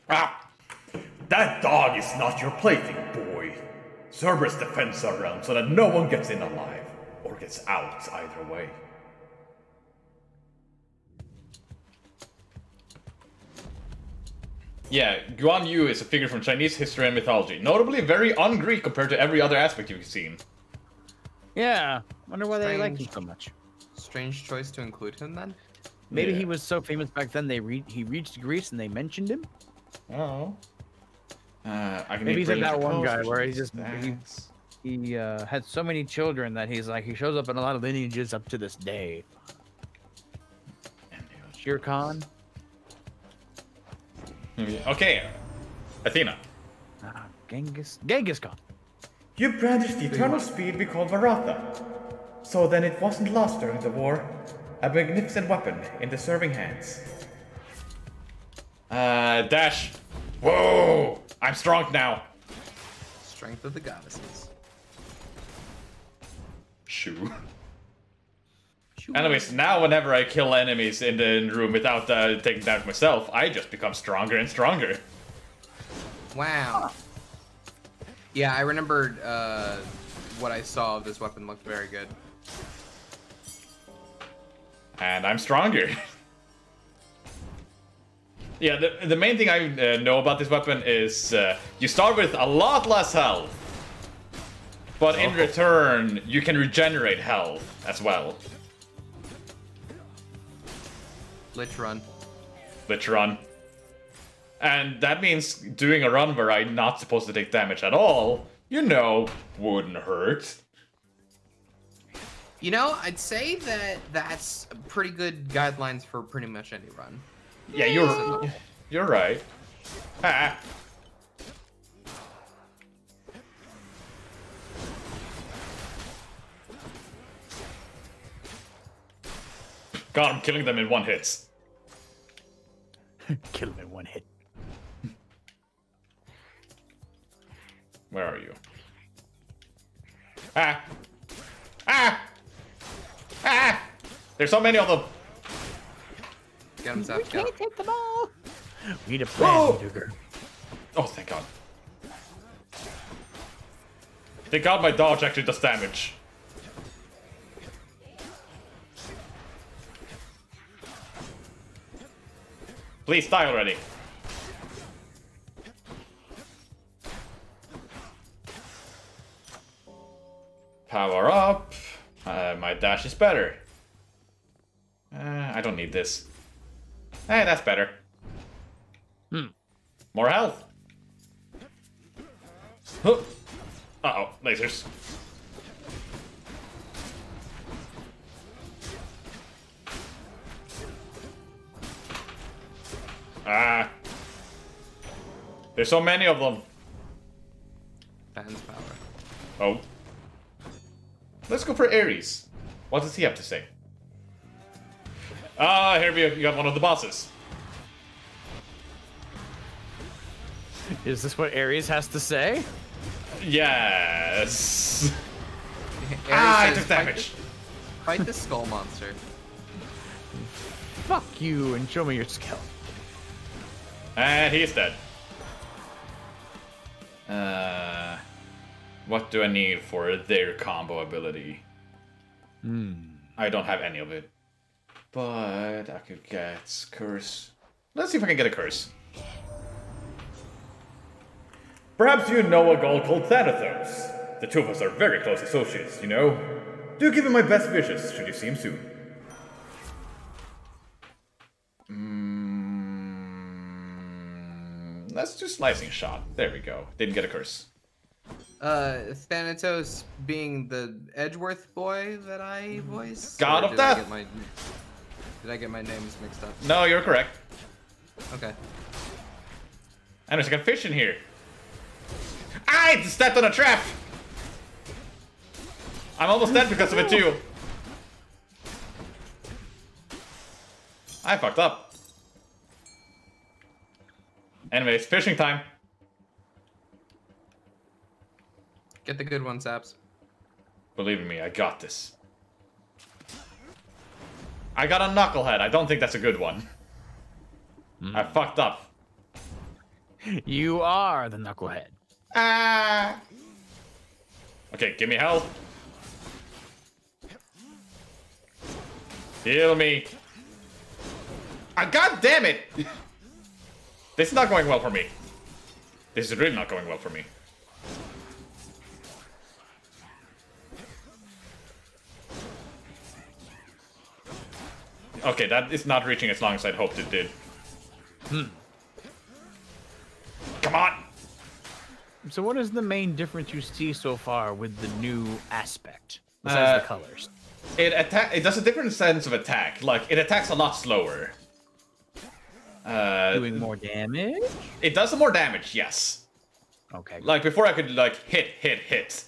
Ah! That dog is not your plaything, boy. Cerberus defends our realm so that no one gets in alive. Or gets out, either way. Yeah, Guan Yu is a figure from Chinese history and mythology. Notably very un-Greek compared to every other aspect you've seen. Yeah. Wonder why they like him so much. Strange choice to include him then? Maybe he was so famous back then he reached Greece and they mentioned him? Oh. I can Maybe he's like that one guy potions, where he just he had so many children that he's like he shows up in a lot of lineages up to this day. Shere Khan. Okay, Athena. Genghis Khan. You brandished the eternal speed we call Varatha. So then it wasn't lost during the war. A magnificent weapon in the serving hands. Dash. Whoa! I'm strong now. Strength of the goddesses. Shoo. Anyways, now whenever I kill enemies in the room without taking damage myself, I just become stronger and stronger. Wow. Yeah, I remembered what I saw of this weapon looked very good. And I'm stronger. Yeah, the main thing I know about this weapon is you start with a lot less health. But in return, you can regenerate health as well. Lich run. Lich run. And that means doing a run where I'm not supposed to take damage at all, you know, wouldn't hurt. You know, I'd say that that's pretty good guidelines for pretty much any run. Yeah, you're right. Ah. God, I'm killing them in one hit. Kill him in one hit. Where are you? Ah! Ah! Ah! There's so many of them. Get him, Zap. We can't take them all. We need a plan, Duger. Oh, thank God. Thank God my dodge actually does damage. Please die already. Power up. My dash is better. I don't need this. Hey, that's better. More health. Huh. Uh-oh, lasers. Ah. There's so many of them. Fan's power. Oh. Let's go for Ares. What does he have to say? Ah, here you got one of the bosses. Is this what Ares has to say? Yes. I took damage. Fight the skull monster. Fuck you and show me your skill. And he's dead. What do I need for their combo ability? I don't have any of it. But I could get curse. Let's see if I can get a curse. Perhaps you know a gull called Thanatos. The two of us are very close associates, you know. Do give him my best wishes, should you see him soon. Let's do slicing shot. There we go. Didn't get a curse. Thanatos being the Edgeworth boy that I voiced? God Or of did Death! Did I get my names mixed up? No, you're correct. Okay. And there's like a fish in here. I stepped on a trap! I'm almost dead because of it too. I fucked up. Anyways, fishing time. Get the good one, Saps. Believe in me, I got this. I got a knucklehead. I don't think that's a good one. I fucked up. You are the knucklehead. Ah. Okay, give me health. Heal me. God damn it! This is not going well for me. This is really not going well for me. Okay, that is not reaching as long as I'd hoped it did. Come on! So what is the main difference you see so far with the new aspect? Besides the colors. It does a different sense of attack. Like, it attacks a lot slower. Doing more damage? It does more damage, yes. Okay. Like, before I could, like, hit.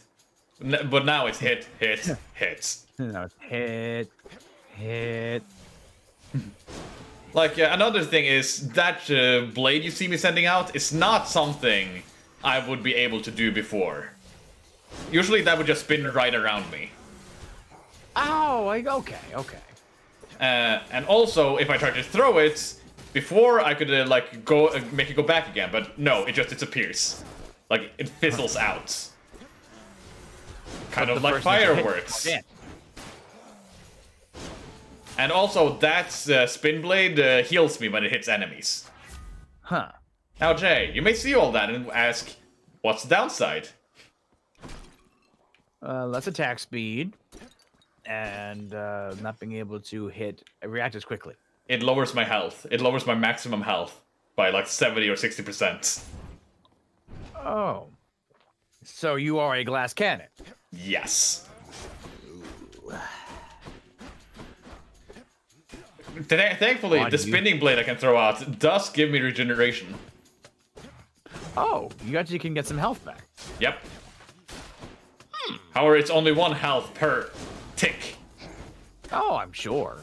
But now it's hit. No, it's hit. Like, another thing is, that blade you see me sending out is not something I would be able to do before. Usually that would just spin right around me. Oh, okay. And also, if I try to throw it, before I could, like, go make it go back again, but no, it just disappears. Like, it fizzles out. Kind of like fireworks. Yeah. And also, that spin blade heals me when it hits enemies. Huh. Now, Jay, you may see all that and ask, what's the downside? Less attack speed, and not being able to react as quickly. It lowers my health. It lowers my maximum health by like 70 or 60%. Oh. So you are a glass cannon? Yes. Today, thankfully, the spinning blade I can throw out does give me regeneration. Oh, you actually can get some health back. Yep. However, it's only 1 health per tick. Oh, I'm sure.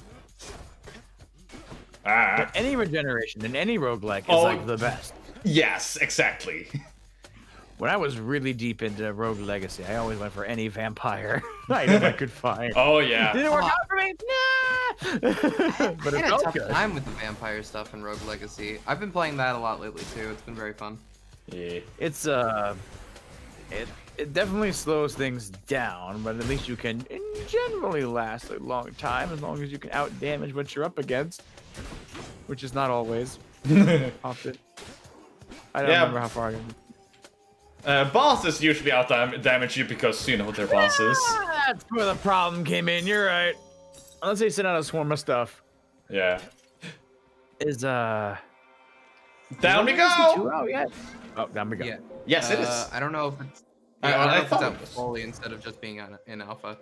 Ah. But any regeneration in any roguelike is like the best. Yes, exactly. When I was really deep into Rogue Legacy, I always went for any vampire item I could find. Oh, yeah. Didn't work out for me. Nah. But it I had a felt tough good. time with the vampire stuff in Rogue Legacy. I've been playing that a lot lately too. It's been very fun. Yeah. It's it definitely slows things down, but at least you can generally last a long time as long as you can out damage what you're up against, which is not always. Often. I don't remember how far I got. Bosses usually out damage you because you know they're bosses. That's where the problem came in. You're right. Unless they send out a swarm of stuff. Yeah. Down we go. Oh yeah. Oh, down we go. Yeah. Yes, it is. I don't know if it's. I I don't know if thought it's it out was. fully instead of just being in alpha.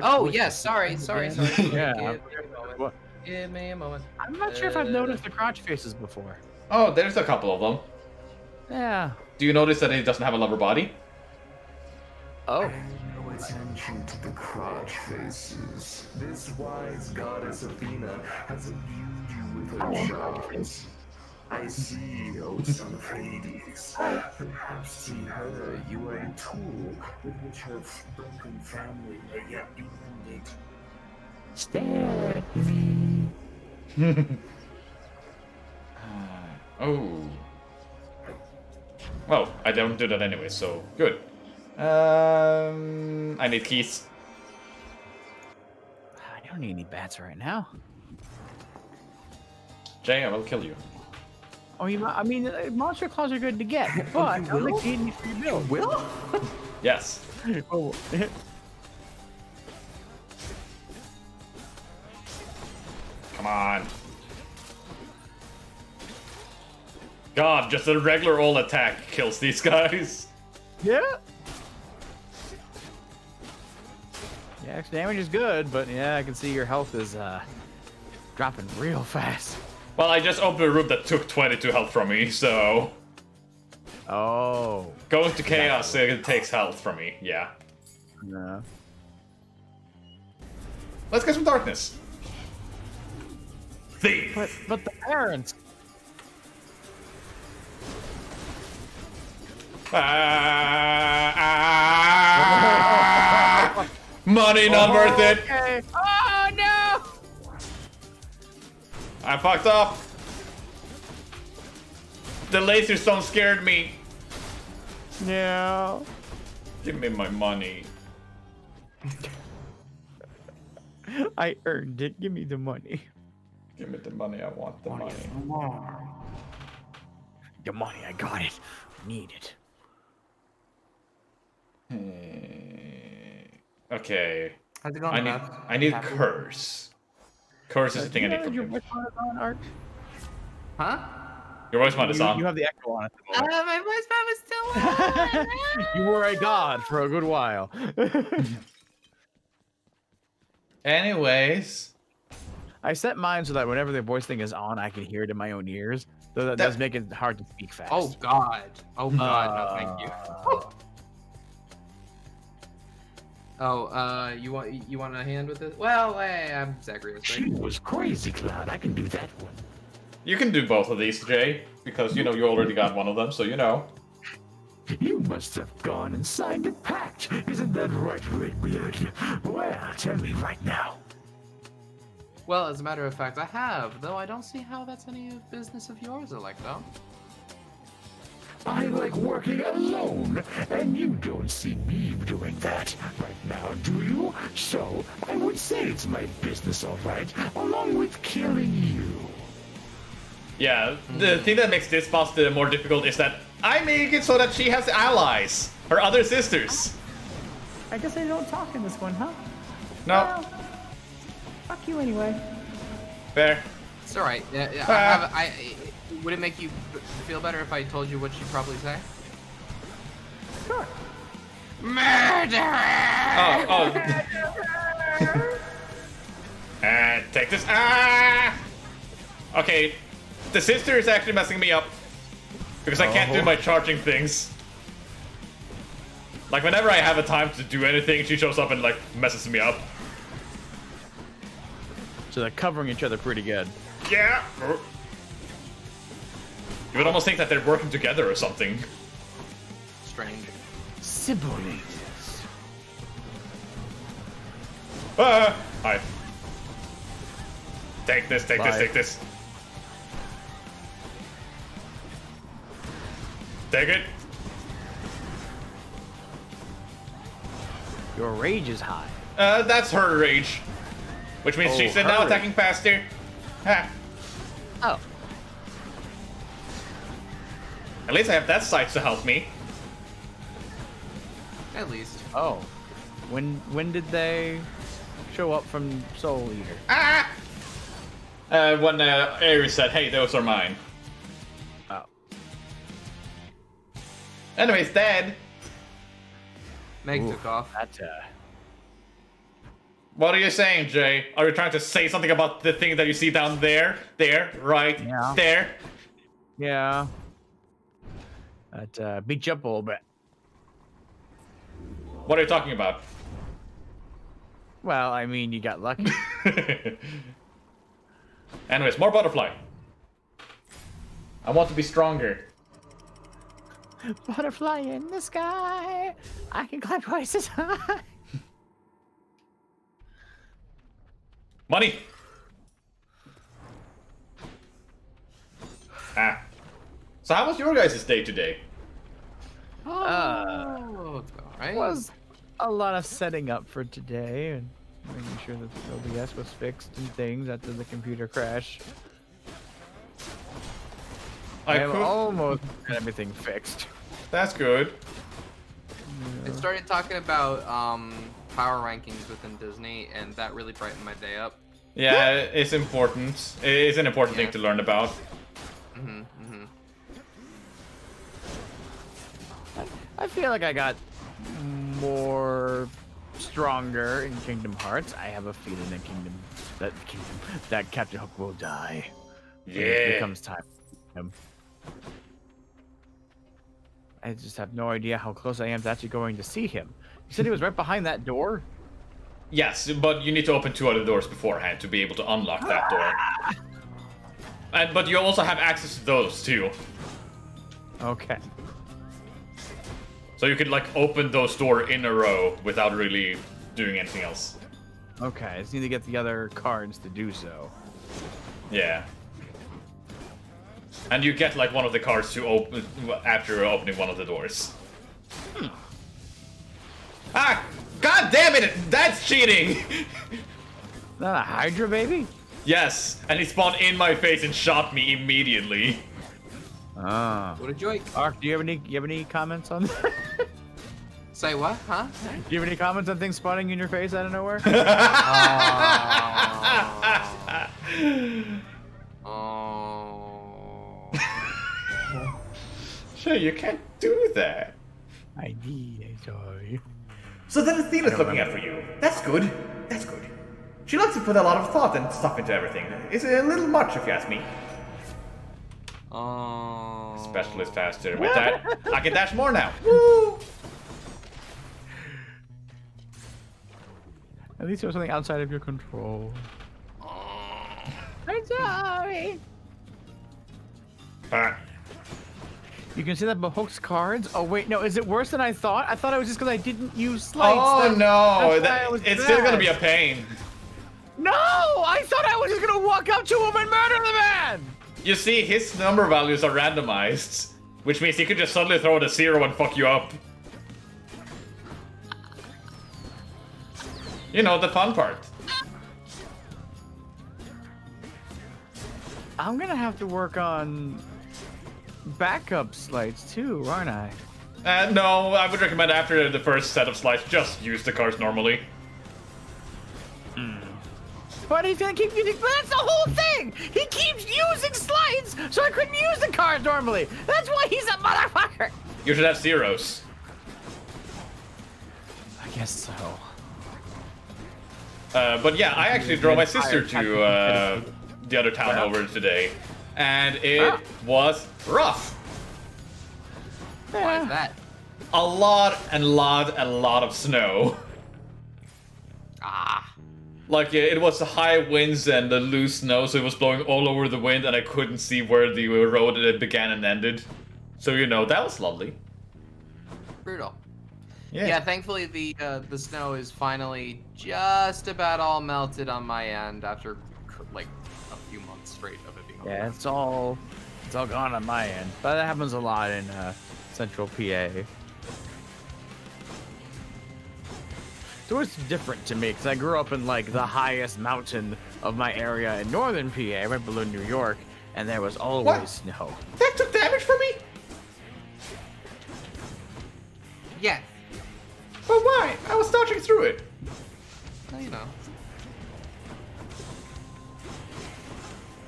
Oh, yes, sorry. Yeah. Give me a moment. I'm not sure if I've noticed the crotch faces before. Oh, there's a couple of them. Yeah. Do you notice that it doesn't have a lover body? Oh. No attention to the crotch faces. This wise goddess Athena has imbued you with her charms. I see, O son of Hades. Perhaps to her you are a tool with which her broken family may yet be mended. Stare at me. Oh. Well, I don't do that anyway, so good. I need keys. I don't need any bats right now. Jay, I will kill you. Oh, I mean, monster claws are good to get, but I don't think you need for your build. Will? Yes. Oh. Come on. God, just a regular old attack kills these guys. Yeah. Yeah, extra damage is good, but yeah, I can see your health is dropping real fast. Well, I just opened a room that took 22 health from me, so... Oh. Going to chaos takes health from me, yeah. No. Let's get some darkness. Thief! But the parents. Money not worth it! Okay. Oh no! I fucked up. The laser stone scared me. Yeah. Give me my money. I earned it. Give me the money. Give me the money. I want the money. The money, I got it. Need it. Okay. How's it going, I need curse. Curse is the thing I need from your you. voice mod is on, Art? Huh? Your voice mod is on. You have the echo on at the moment. My voice mod is still on. You were a god for a good while. Anyways. I set mine so that whenever the voice thing is on, I can hear it in my own ears. Though that does make it hard to speak fast. Oh god. Oh god, no thank you. Oh, you want a hand with it? Well, hey, I'm Zagreus, right? She was crazy, Cloud. I can do that one. You can do both of these, Jay, because you know you already got one of them, so you know. You must have gone and signed a pact. Isn't that right, Redbeard? Well, tell me right now. Well, as a matter of fact, I have, though I don't see how that's any business of yours, Electo. I like working alone, and you don't see me doing that right now, do you? So, I would say it's my business, alright, along with killing you. Yeah, the thing that makes this boss more difficult is that I make it so that she has allies, her other sisters. I guess I don't talk in this one, huh? No. Well, fuck you anyway. Fair. It's alright. Would it make you feel better if I told you what she'd probably say? Sure. Murder! Oh. Take this. Ah! Okay, the sister is actually messing me up because I can't do my charging things. Like whenever I have a time to do anything, she shows up and like messes me up. So they're covering each other pretty good. Yeah. You would almost think that they're working together or something. Strange. Siblings. Hi. Take this, take this, Bye. take this. Take it. Your rage is high. That's her rage. Which means she's now her attacking faster. Ha. Oh. At least I have that side to help me. At least. Oh. When did they show up from Soul Eater? Ah! When Ares said, hey, those are mine. Oh. Anyways, dead. Meg took off. That, What are you saying, Jay? Are you trying to say something about the thing that you see down there? There, right there? Yeah. That beat you up a little bit. What are you talking about? Well, I mean, you got lucky. Anyways, more butterfly. I want to be stronger. Butterfly in the sky. I can climb twice as high. Money. Ah. So how was your guys' day today? It was a lot of setting up for today and making sure that the OBS was fixed and things after the computer crash. I have almost got everything fixed. That's good. I started talking about power rankings within Disney, and that really brightened my day up. Yeah, it's important. It's an important thing to learn about. I feel like I got more stronger in Kingdom Hearts. I have a feeling that Captain Hook will die. Yeah. It becomes time for him. I just have no idea how close I am to actually going to see him. You said he was right behind that door? Yes, but you need to open 2 other doors beforehand to be able to unlock that door. But you also have access to those too. Okay. So you could like open those doors in a row without really doing anything else. Okay, I just need to get the other cards to do so. Yeah. And you get like one of the cards to open after opening one of the doors. Ah! God damn it! That's cheating! Is that a Hydra, baby? Yes, and he spawned in my face and shot me immediately. Ah. What a joy. Ark, do you have any comments on that? Say what? Huh? Do you have any comments on things spawning in your face out of nowhere? Sure, you can't do that. I did, I'm sorry. So then Athena's looking out for you. That's good. That's good. She likes to put a lot of thought and stuff into everything. It's a little much, if you ask me. Specialist faster. With that, I can dash more now. Woo! At least it was something outside of your control. I'm sorry. You can see that Hook's cards. Oh wait, no, is it worse than I thought? I thought it was just because I didn't use slides. Oh no, it's still gonna be a pain. No, I thought I was just gonna walk up to him and murder the man. You see, his number values are randomized, which means he could just suddenly throw the 0 and fuck you up. You know, the fun part. I'm gonna have to work on backup slides too, aren't I? No, I would recommend after the first set of slides, just use the cards normally. But he's gonna keep using. But that's the whole thing. He keeps using slides, so I couldn't use the cards normally. That's why he's a motherfucker. You should have 0s. I guess so. But yeah, I actually drove my sister to the other town over today, and it was rough. Why is that? A lot of snow. Like, it was high winds and the loose snow, so it was blowing all over the wind, and I couldn't see where the road began and ended. So, you know, that was lovely. Brutal. Yeah, thankfully the snow is finally just about all melted on my end after like a few months straight of it being over. Yeah, it's all gone on my end, but that happens a lot in Central PA. So it's different to me because I grew up in like the highest mountain of my area in northern PA, right below New York, and there was always snow. That took damage from me? Yeah. But why? I was dodging through it. Well, you know.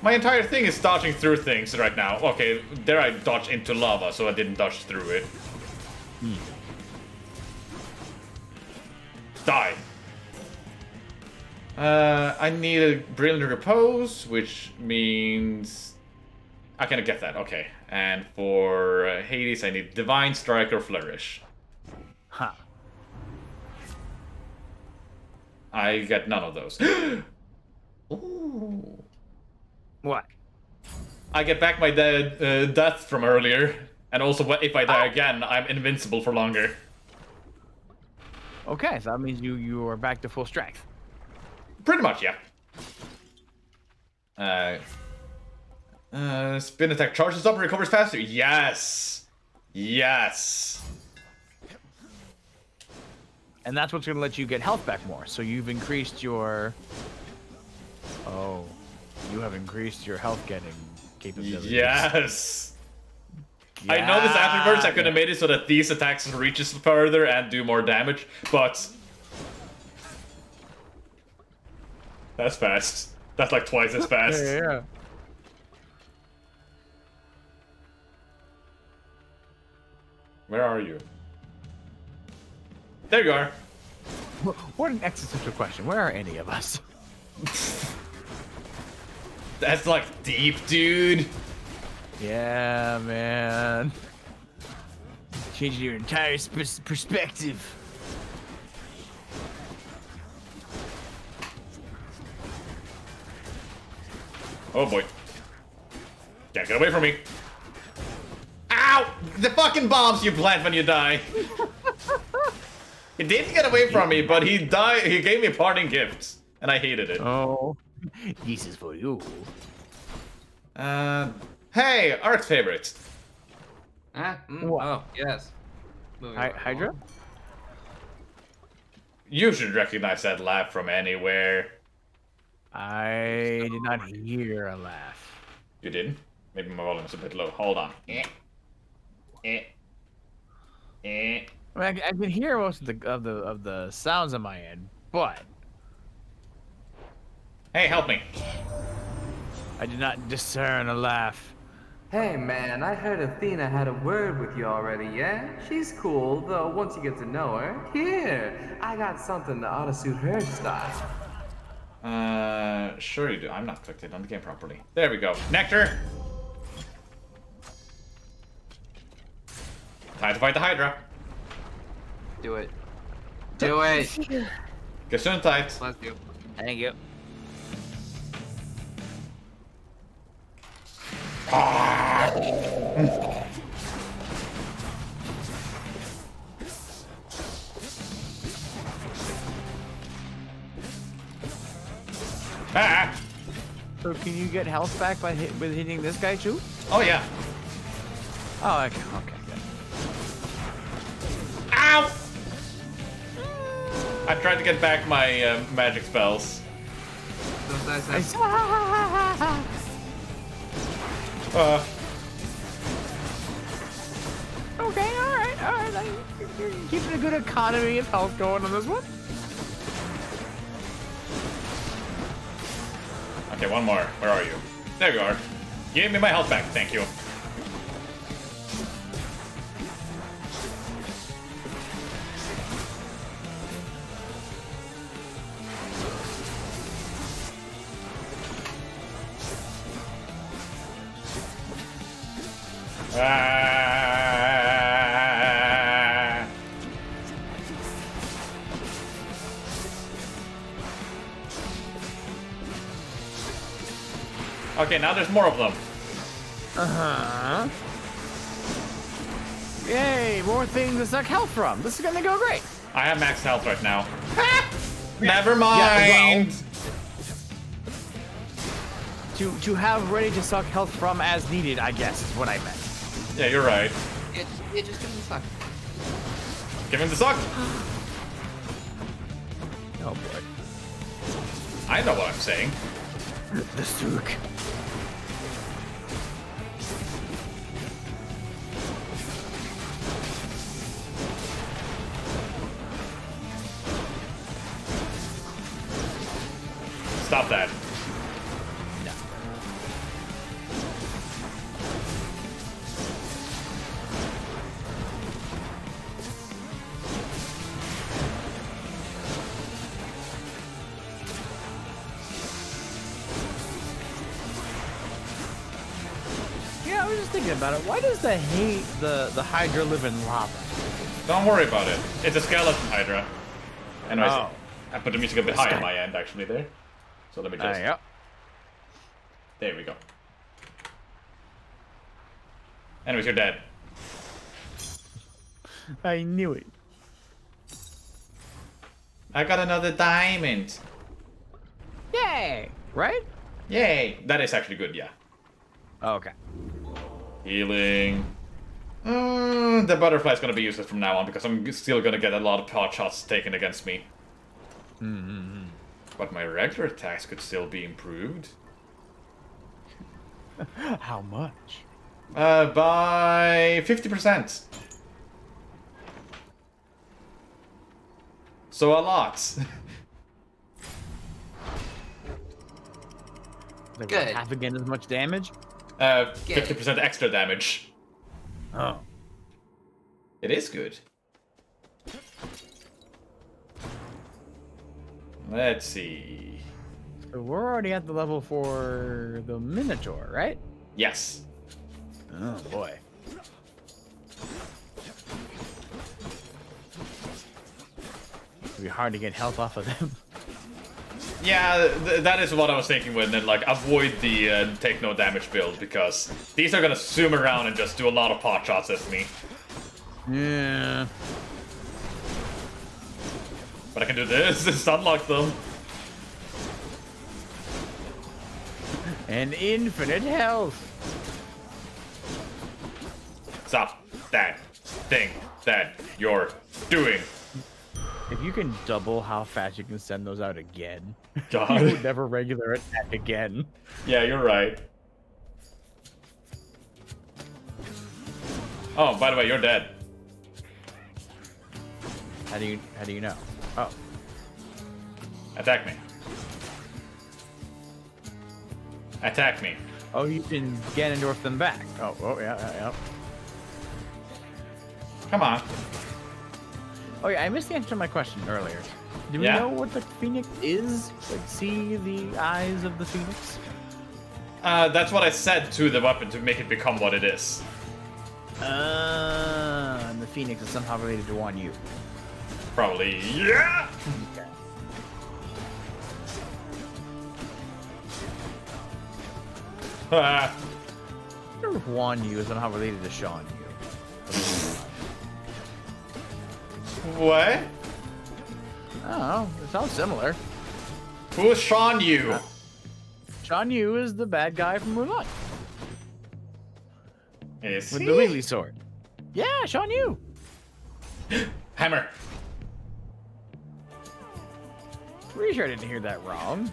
my entire thing is dodging through things right now. Okay, there I dodged into lava, so I didn't dodge through it. Die. I need a Brilliant Repose, which means I can get that. Okay. And for Hades, I need Divine Strike or Flourish. Huh. I get none of those. Ooh. What? I get back my death from earlier, and also if I die again, I'm invincible for longer. Okay, so that means you are back to full strength. Pretty much, yeah. Spin attack charges up and recovers faster. Yes! Yes! And that's what's going to let you get health back more. So you've increased your... Oh. You have increased your health getting capabilities. Yes! I know this afterwards I could have made it so that these attacks reaches further and do more damage, but... That's fast. That's like twice as fast. Yeah. Where are you? There you are. What an existential question. Where are any of us? That's like deep, dude. Yeah, man. Changing your entire perspective. Oh boy. Can't get away from me. Ow! The fucking bombs you plant when you die. He did get away from me, but he died. He gave me parting gifts, and I hated it. Oh, this is for you. Hey, Ark's favorite. Oh, yes. Hydra? You should recognize that laugh from anywhere. I did not hear a laugh. You didn't? Maybe my volume's a bit low. Hold on. I mean, I can hear most of the sounds on my end, but Hey, help me. I did not discern a laugh. Hey man, I heard Athena had a word with you already, yeah? She's cool, though once you get to know her. Here, I got something that ought to suit her style. Sure you do. I'm not clicked in on the game properly. There we go. Nectar! Time to fight the Hydra. Do it. Do it. Gesundheit. Let's do. Thank you. Ah! So can you get health back by with hitting this guy too? Oh yeah. Oh, okay, good. Ow! I tried to get back my magic spells. Okay, all right. You're keeping a good economy of health going on this one. Okay, one more. Where are you? There you are. Give me my health back, thank you. Okay, now there's more of them. Uh-huh. Yay, more things to suck health from. This is gonna go great. I have max health right now. Never mind. Yeah, well, to have ready to suck health from as needed, I guess, is what I meant. Yeah, you're right. It just doesn't suck. Give him the suck. Oh boy. I know what I'm saying. The suck. Stop that. No. thinking about it. Why does the Hydra live in lava? Don't worry about it. It's a skeleton Hydra. Anyways, Oh. I put the music a bit high on my end actually there. So let me just. Yep. There we go. Anyways, you're dead. I knew it. I got another diamond. Yay! Right? Yay! That is actually good, yeah. Okay. Healing. The butterfly's gonna be useless from now on because I'm still gonna get a lot of pot shots taken against me. But my regular attacks could still be improved. How much? By 50%. So a lot. Like Good. half again as much damage? 50% extra damage. Oh. It is good. Let's see. So we're already at the level for the Minotaur, right? Yes. Oh boy. It'd be hard to get health off of them. Yeah, that is what I was thinking with, and like avoid the take no damage build because these are gonna zoom around and just do a lot of pot shots at me. Yeah. But I can do this and stun-lock them. And infinite health. Stop that thing that you're doing. If you can double how fast you can send those out again, God. you would never regular attack again. Yeah, you're right. Oh, by the way, you're dead. How do you know? Oh. Attack me. Attack me. Oh, you can Ganondorf them back. Oh, yeah. Come on. Oh yeah, I missed the answer to my question earlier. Do we Yeah? know what the Phoenix is? Like, see the eyes of the Phoenix? That's what I said to the weapon to make it become what it is. And the Phoenix is somehow related to Guan Yu. Probably, yeah! Okay. Ah, I wonder if Guan Yu is somehow related to Sean Yu. what? Oh, it sounds similar. Who is Sean Yu? Sean Yu is the bad guy from Mulan. Is With he? the Wheelie sword. Yeah, Sean Yu. Hammer. Pretty sure I didn't hear that wrong.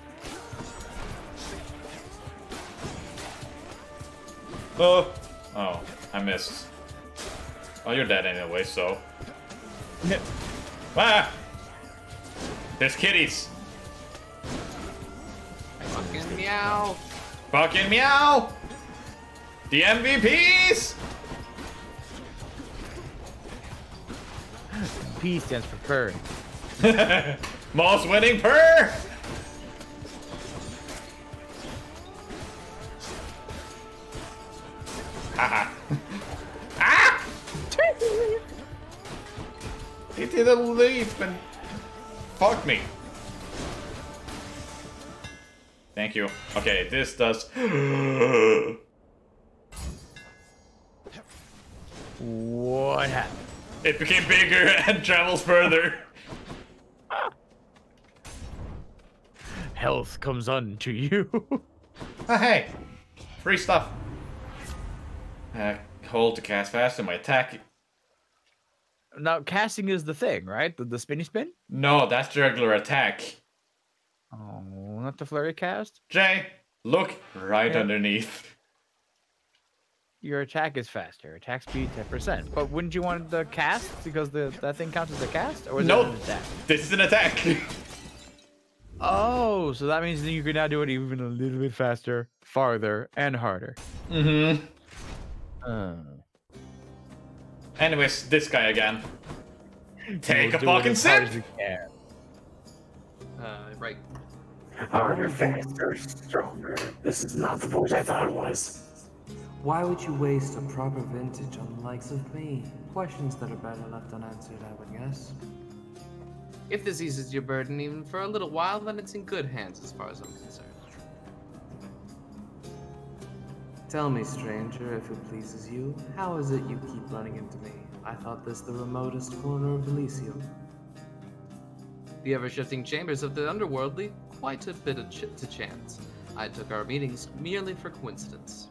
Oh, I missed. Oh, you're dead anyway, so. Ah! There's kitties. Fucking meow. Fucking meow! The MVPs! P stands for fur. Most winning purr! Haha. Ah! He did a leap and fuck me. Thank you. Okay, this does. What happened? It became bigger and travels further. Health comes unto you. Oh, hey, free stuff. Hold to cast faster. My attack. Now, casting is the thing, right? The spinny spin? No, that's the regular attack. Oh, not the flurry cast? Jay, look right Yeah. underneath. Your attack is faster. Attack speed 10%. But wouldn't you want the cast because that thing counts as a cast? Or is No, it an attack? this is an attack. Oh, so that means that you can now do it even a little bit faster, farther, and harder. Mm-hmm. Uh, Anyways, this guy again. Take we'll a do it fucking as hard sip. as we can. Right. Harder, faster, stronger. This is not the voice I thought it was. Why would you waste a proper vintage on the likes of me? Questions that are better left unanswered, I would guess. If this eases your burden even for a little while, then it's in good hands as far as I'm concerned. Tell me, stranger, if it pleases you, how is it you keep running into me? I thought this the remotest corner of Elysium. The ever-shifting chambers of the Underworld leave quite a bit to chance. I took our meetings merely for coincidence.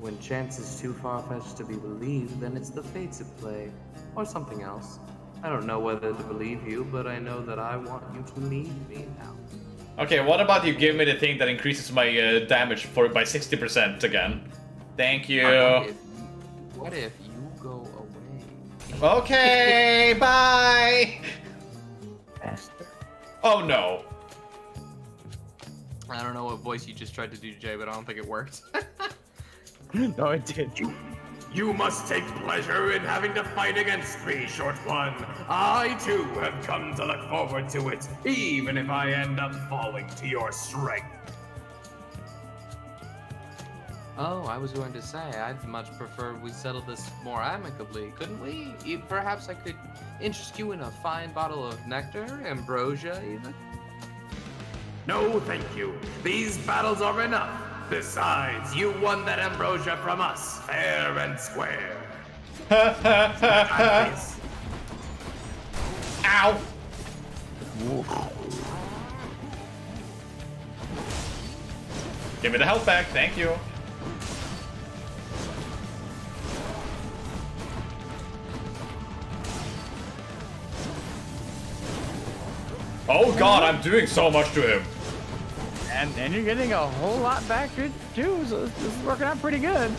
When chance is too far-fetched to be believed, then it's the fates at play, or something else. I don't know whether to believe you, but I know that I want you to leave me now. Okay, what about you give me the thing that increases my damage by 60% again? Thank you. What if you go away? Okay, bye! Faster. Oh no. I don't know what voice you just tried to do, Jay, but I don't think it worked. No, it did. You must take pleasure in having to fight against me, Short One. I, too, have come to look forward to it, even if I end up falling to your strength. Oh, I was going to say, I'd much prefer we settle this more amicably, couldn't we? Perhaps I could interest you in a fine bottle of nectar, ambrosia, even? No, thank you. These battles are enough. Besides, you won that ambrosia from us, fair and square. Ow! Give me the health back, thank you. Oh god, I'm doing so much to him. And you're getting a whole lot back too, so this is working out pretty good.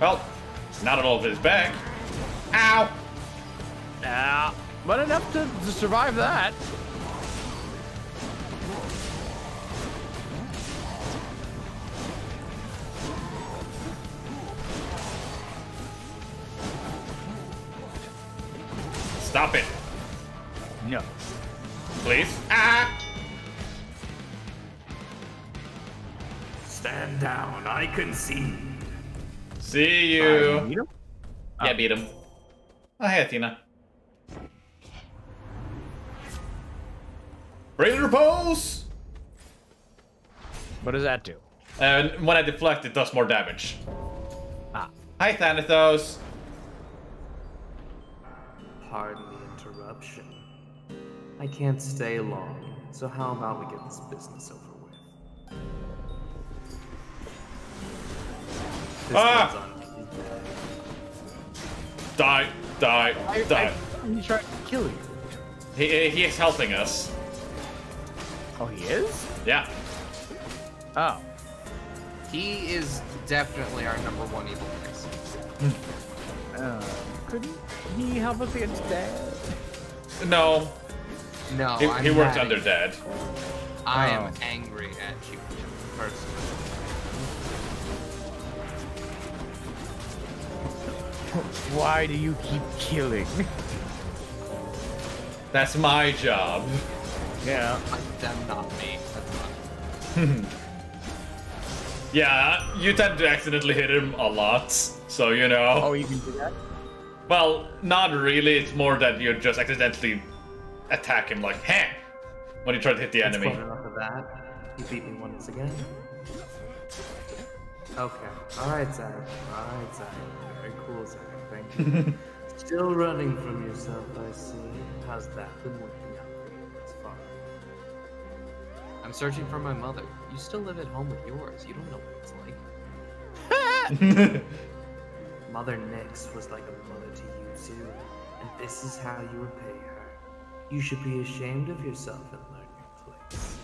Well, not at all of his back. Ow! But enough to survive that. Stop it. No. Please. Ah! Stand down, I concede. See you. Beat him? Yeah, beat him. Oh, hey, Athena. Bring repose! What does that do? And when I deflect, it does more damage. Ah. Hi, Thanatos. Pardon the interruption. I can't stay long, so how about we get this business over with? This one's on me. Die, die, die. He's trying to kill you. He is helping us. Oh, he is? Yeah. Oh. He is definitely our #1 evil mix. Couldn't he help us against Dad? No. No, He works under Dad. I am angry at you, personally. Why do you keep killing? That's my job. Yeah. Them, not me. That's fine. Yeah, you tend to accidentally hit him a lot, so you know. Oh, you can do that? Well, not really. It's more that you just accidentally attack him like, "Heh!" when you try to hit the enemy. That's quite enough of that. You beat me once again. Okay. Alright, Zag. Alright, Zag. Very cool, Zag. Thank you. Still running from yourself, I see. How's that been working out for you thus far? I'm searching for my mother. You still live at home with yours. You don't know what it's like. Mother Nyx was like a mother to you too, and this is how you repay her. You should be ashamed of yourself and learn your place.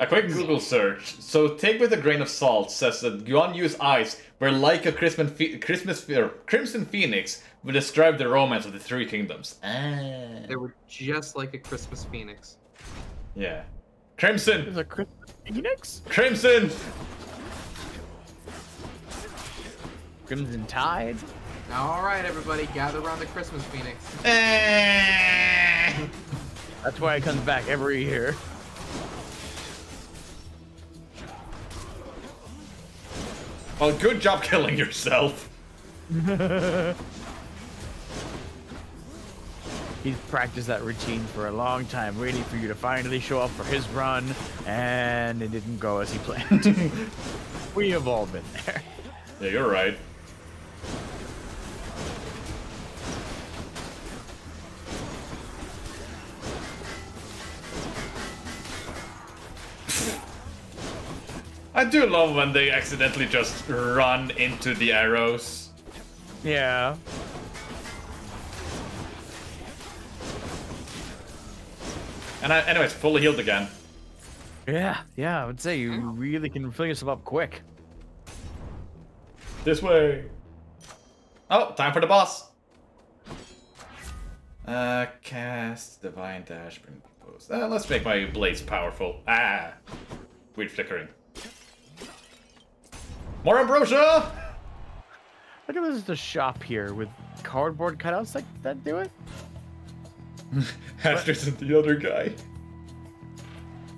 A quick Google search. So take with a grain of salt says that Guan Yu's eyes were like a crimson phoenix would describe the romance of the three kingdoms. They were just like a Christmas phoenix. Yeah. Crimson! There's a Christmas Phoenix? Crimson! Crimson Tide? Alright, everybody, gather around the Christmas phoenix. That's why it comes back every year. Well, good job killing yourself. He's practiced that routine for a long time, waiting for you to finally show up for his run, and it didn't go as he planned. We have all been there. Yeah, you're right. I do love when they accidentally just run into the arrows. Yeah. And anyways, fully healed again. Yeah, I would say you really can fill yourself up quick. This way. Oh, time for the boss. Cast Divine Dash, bring post. Let's make my blades powerful. Weird flickering. More ambrosia! Look at this, the shop here with cardboard cutouts like that do it. Asterisk and the other guy.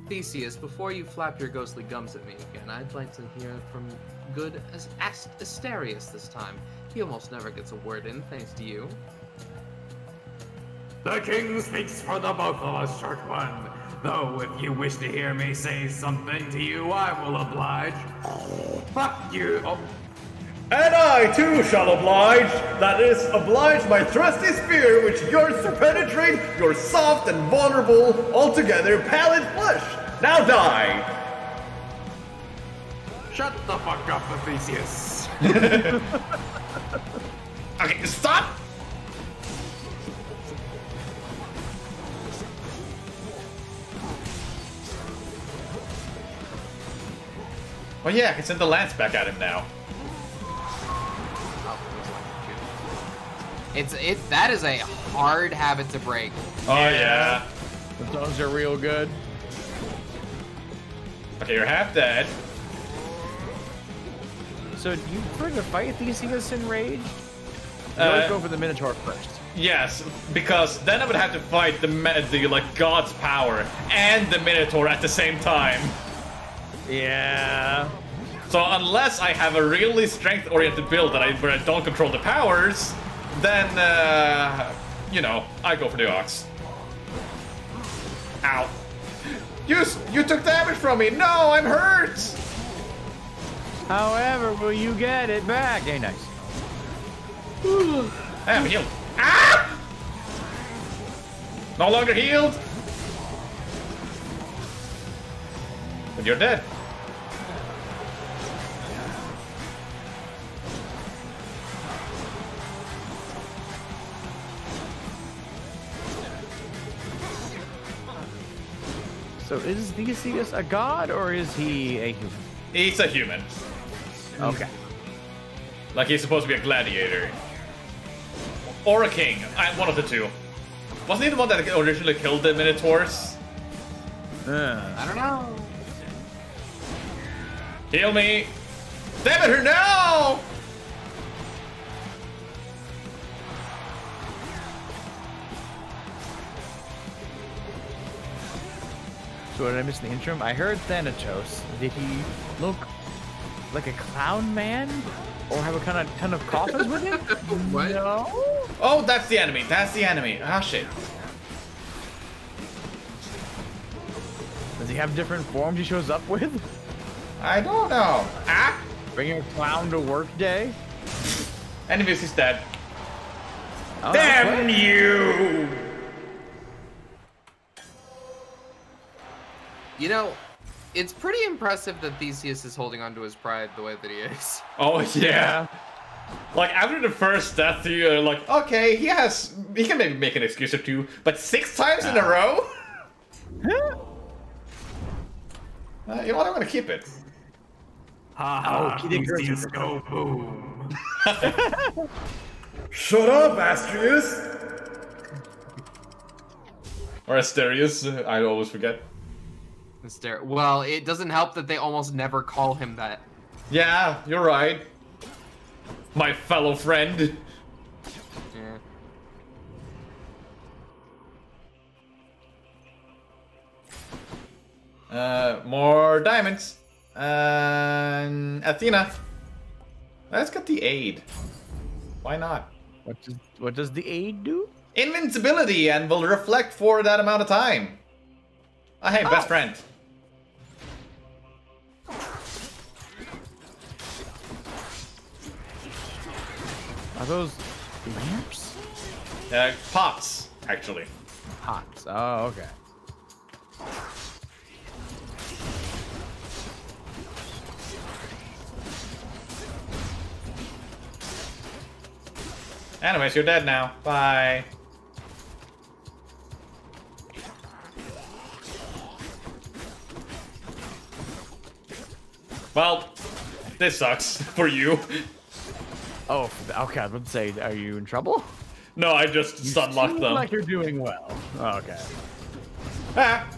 Theseus, before you flap your ghostly gums at me again, I'd like to hear from good Asterius this time. He almost never gets a word in, thanks to you. The king speaks for the both of us, short one. Though if you wish to hear me say something to you, I will oblige. Fuck you. Oh. And I too shall oblige. That is, oblige my trusty spear, which yearns to penetrate your soft and vulnerable, altogether pallid flesh. Now die. Shut the fuck up, Theseus. Okay, stop! Oh yeah, I can send the lance back at him now. That is a hard habit to break. Oh yeah. The dogs are real good. Okay, you're half dead. So do you prefer to fight Theseus enraged? You always go for the Minotaur first. Yes, because then I would have to fight the like God's power and the Minotaur at the same time. Yeah. So unless I have a really strength-oriented build where I don't control the powers, then you know, I go for the ox. Ow! You took damage from me. No, I'm hurt. However, will you get it back? Hey, nice. I'm healed. Ah! No longer healed. But you're dead. So is Theseus a god or is he a human? He's a human. Okay. Like he's supposed to be a gladiator. Or a king. One of the two. Wasn't he the one that originally killed the Minotaurs? I don't know. Heal me! Damn it, no! So what did I miss in the interim? I heard Thanatos. Did he look like a clown man? Or have a ton of coffins with him? What? No? Oh, that's the enemy. That's the enemy. Ah, shit. Does he have different forms he shows up with? I don't know. Ah! Bringing a clown to work day? Enemies is dead. Oh, Damn you! You know, it's pretty impressive that Theseus is holding on to his pride the way that he is. Oh, yeah. Like, after the first death, you're like, okay, he can maybe make an excuse or two, but 6 times in a row? You know what, I'm gonna keep it. Ha ha, Theseus, Theseus, go boom. Shut up, Asterius! Or Asterius, I always forget. Well, it doesn't help that they almost never call him that. Yeah, you're right. My fellow friend. Yeah. More diamonds. Athena. Let's get the aid. Why not? What does the aid do? Invincibility and will reflect for that amount of time. Oh, hey, best friend. Are those lamps? Pots, actually. Pots. Oh, okay. Anyways, you're dead now. Bye. Well, this sucks for you. Oh, okay. I was about to say, are you in trouble? No, I just stun-locked them. Like you're doing well. Oh, okay. Ah.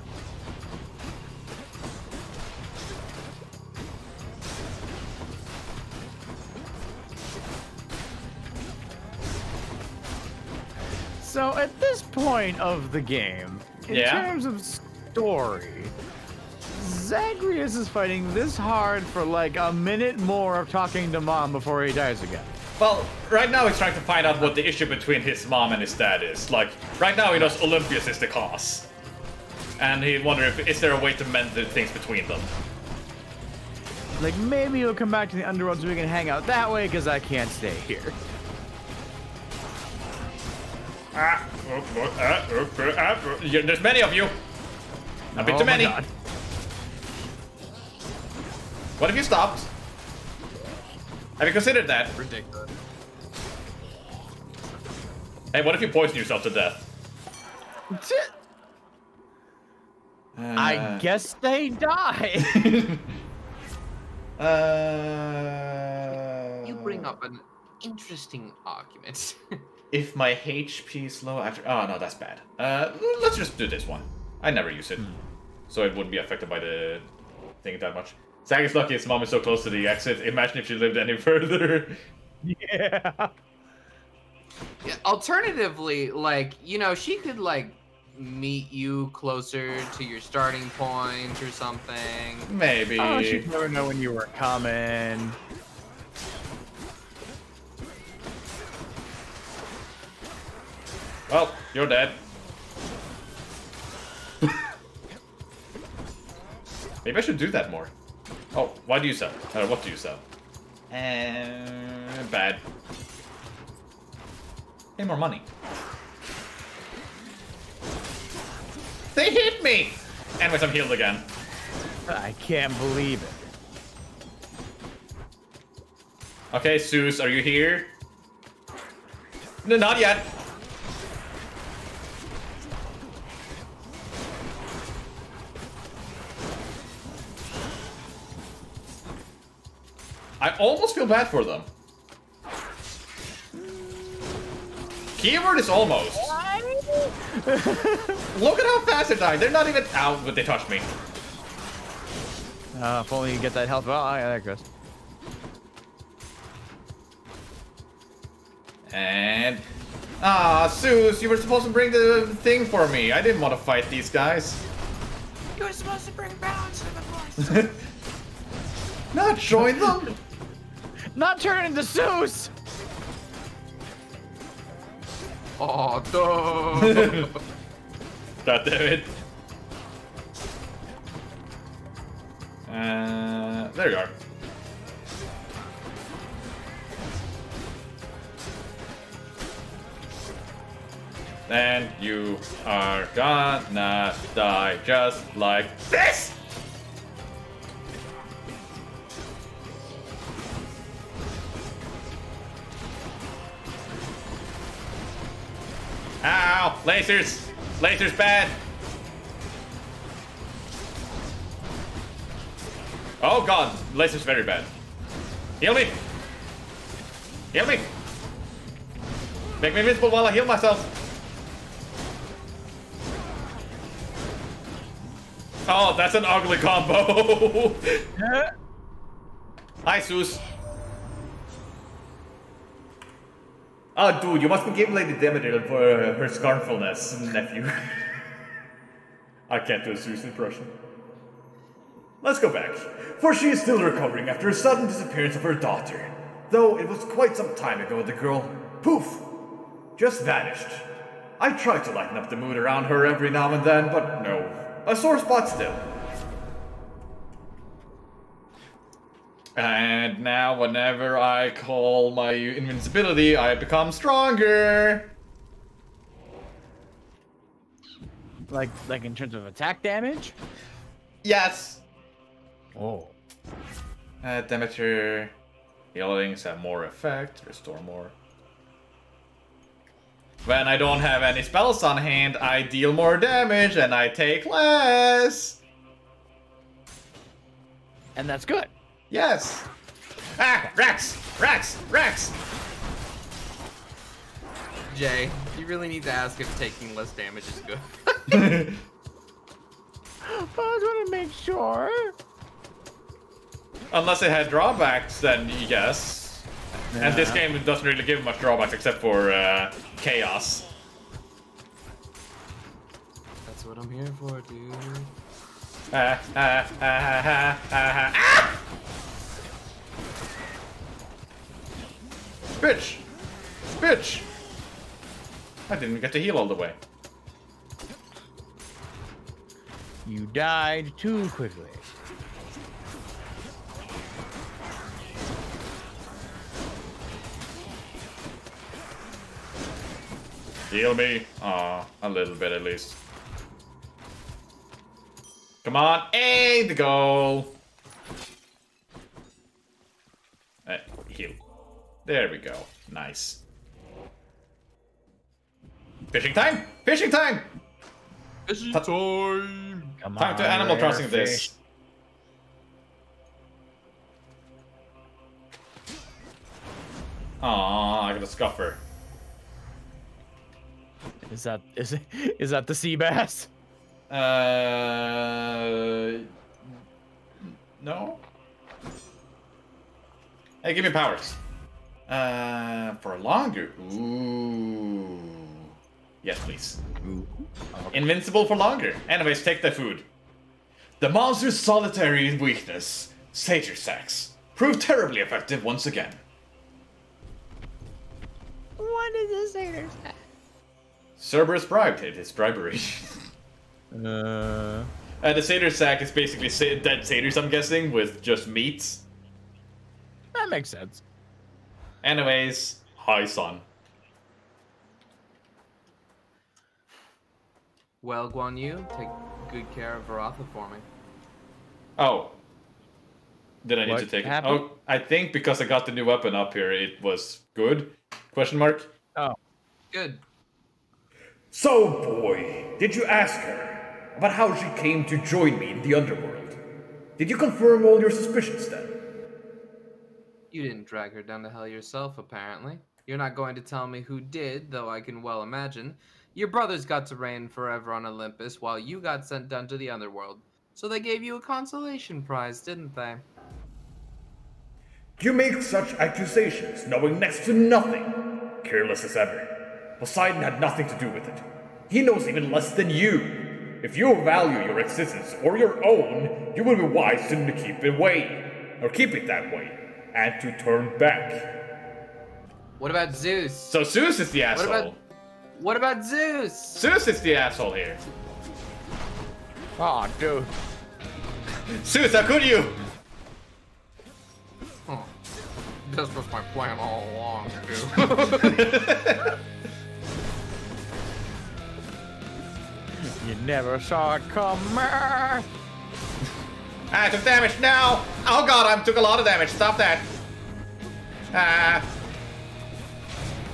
So at this point of the game, in terms of story, Zagreus is fighting this hard for like a minute more of talking to Mom before he dies again. Well, right now he's trying to find out what the issue between his mom and his dad is. Like, right now he knows Olympius is the cause. And he wonders if is there a way to mend the things between them. Like, maybe he'll come back to the Underworld so we can hang out that way, because I can't stay here. There's many of you. A bit too many. God. What if you stopped? Have you considered that? Ridiculous. Hey, what if you poison yourself to death? I guess they die. You bring up an interesting argument. If my HP is low after... Oh, no, that's bad. Let's just do this one. I never use it. So it wouldn't be affected by the thing that much. Zag is lucky his mom is so close to the exit. Imagine if she lived any further. Yeah. Alternatively, like, you know, she could, like, meet you closer to your starting point or something. Maybe. Oh, she'd never know when you were coming. Well, you're dead. Maybe I should do that more. Oh, why do you sell? What do you sell? Bad. Pay more money. They hit me! Anyways, I'm healed again. I can't believe it. Okay, Zeus, are you here? No, not yet. I almost feel bad for them. Keyword is almost. Look at how fast they died. They're not even out, but they touched me. If only you get that health. Oh, yeah, there it goes. And... Zeus, you were supposed to bring the thing for me. I didn't want to fight these guys. You were supposed to bring balance to the force. Not join them? Not turn into Zeus! Oh, no. God damn it. There you are. And you are gonna die just like this! Ow! Lasers! Lasers bad! Oh god, lasers very bad. Heal me! Heal me! Make me invincible while I heal myself! Oh, that's an ugly combo! Hi, Zeus. Oh, dude, you must be giving Lady Demeter for her scornfulness, nephew. I can't do a Zeus impression. Let's go back, for she is still recovering after a sudden disappearance of her daughter. Though it was quite some time ago, the girl, poof, just vanished. I tried to lighten up the mood around her every now and then, but no. A sore spot still. And now whenever I call my invincibility, I become stronger. Like in terms of attack damage? Yes. Oh. Temperature. Healings have more effect. Restore more. When I don't have any spells on hand, I deal more damage and I take less. And that's good. Yes. Ah, Rex! Rex! Rex! Jay, you really need to ask if taking less damage is good. I just want to make sure. Unless it had drawbacks, then yes. Yeah. And this game doesn't really give much drawbacks except for chaos. That's what I'm here for, dude. Bitch! Bitch! I didn't get to heal all the way. You died too quickly. Heal me. Aw, a little bit at least. Come on, the goal! Heal. There we go. Nice. Fishing time! Fishing time! Fishing time! Come Time to Animal Crossing this. Aw, I got a scuffer. Is that the sea bass? No. Hey, give me powers. For longer. Ooh. Yes, please. Ooh. Okay. Invincible for longer. Anyways, take the food. The monster's solitary weakness, satyr sacks, proved terribly effective once again. What is a satyr sack? Cerberus bribed it. It's bribery. The satyr sack is basically dead satyrs, I'm guessing, with just meats. That makes sense. Anyways, hi, son. Well, Guan Yu, take good care of Varatha for me. Oh. Did I need What to take happened? it? Oh, I think because I got the new weapon up here, it was good? Question mark? Oh. Good. So, boy, did you ask her about how she came to join me in the Underworld? Did you confirm all your suspicions then? You didn't drag her down to hell yourself, apparently. You're not going to tell me who did, though I can well imagine. Your brothers got to reign forever on Olympus, while you got sent down to the Underworld. So they gave you a consolation prize, didn't they? You make such accusations, knowing next to nothing. Careless as ever. Poseidon had nothing to do with it. He knows even less than you. If you value your existence or your own, you will be wise to keep it away. Or keep it that way. And to turn back. What about Zeus? So Zeus is the asshole. What about Zeus? Zeus is the asshole here. Oh, dude. Zeus, how could you? Oh, this was my plan all along, dude. You never saw it coming. I took damage now. Oh god, I took a lot of damage. Stop that.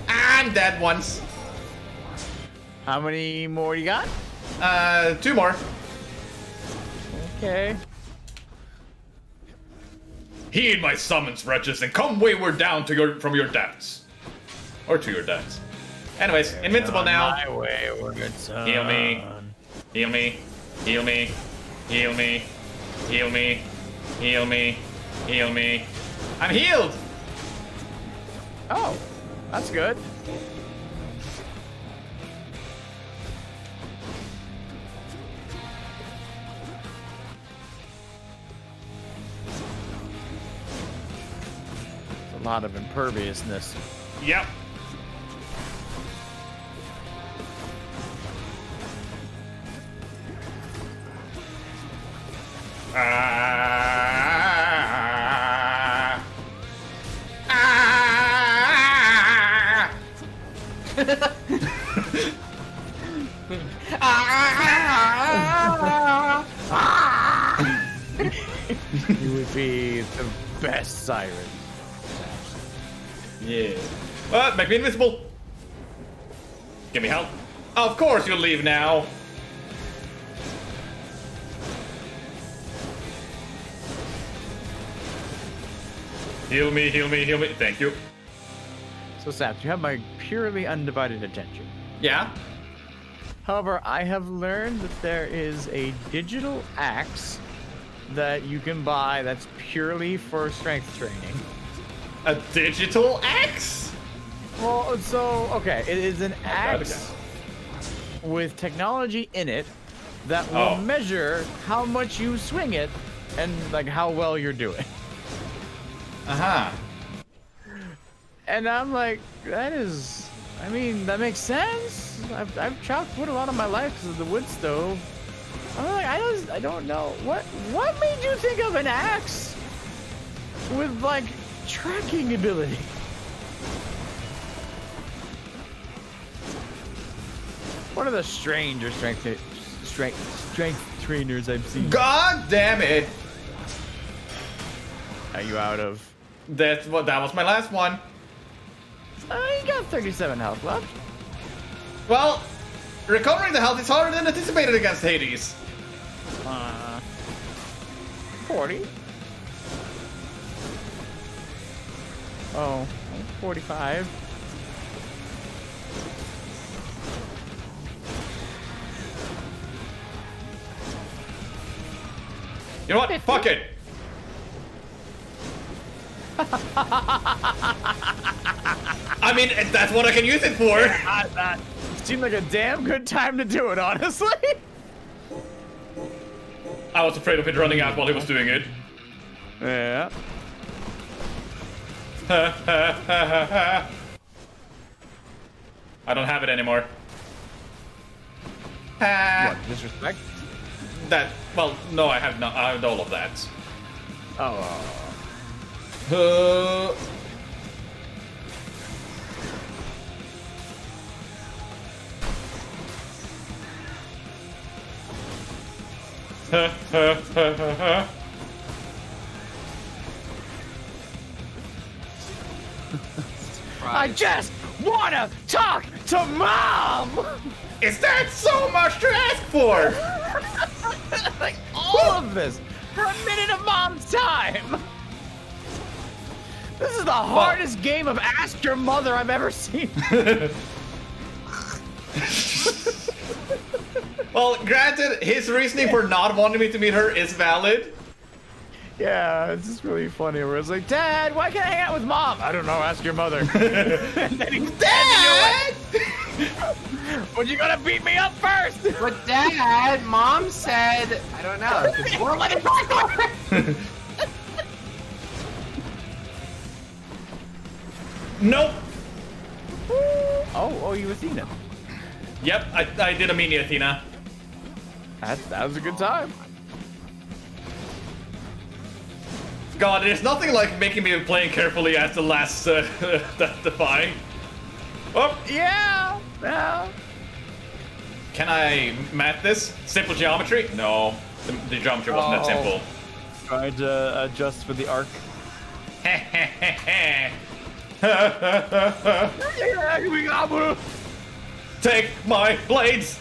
I'm dead once. How many more you got? 2 more. Okay. Heed my summons, wretches, and come wayward down to from your depths. Or to your depths. Anyways, invincible now. My wayward son. Heal me. Heal me. Heal me. Heal me. Heal me. Heal me. Heal me. I'm healed! Oh, that's good. lot of imperviousness. Yep. You would be the best siren. Yeah. Make me invisible. Give me help. Of course you'll leave now. Heal me, heal me, heal me. Thank you. So, Sap, you have my purely undivided attention. Yeah? However, I have learned that there is a digital axe that you can buy that's purely for strength training. A digital axe? Well, so, okay, it is an axe with technology in it that will measure how much you swing it and, like, how well you're doing. Uh-huh. And I'm like, that is... I mean, that makes sense. I've chopped wood a lot of my life because of the wood stove. I'm like, I don't know. What made you think of an axe with, like, tracking ability? One of the stranger strength trainers I've seen. God damn it! Are you out of? That was my last one. You got 37 health left. Well, recovering the health is harder than anticipated against Hades. 40. Oh, 45. You know what? 50. Fuck it. I mean, that's what I can use it for. That seemed like a damn good time to do it, honestly. I was afraid of it running out while he was doing it. Yeah. I don't have it anymore. What, disrespect? That, well, no, I have not. I have all of that. Oh. I just wanna talk to Mom! Is that so much to ask for? Like, all of this for a minute of Mom's time! This is the hardest game of Ask Your Mother I've ever seen. Well, granted, his reasoning for not wanting me to meet her is valid. Yeah, it's just really funny where it's like, Dad, why can't I hang out with Mom? I don't know, ask your mother. And then he's, Dad! Well, you gotta beat me up first! But Dad, Mom said, I don't know. We're letting talk. Nope. Oh, you Athena. Yep, I did a mini Athena. That was a good time. God, there's nothing like making me playing carefully at the last defy. Oh, yeah. Can I mat this? Simple geometry? No, the geometry wasn't that simple. Trying to adjust for the arc. Take my blades!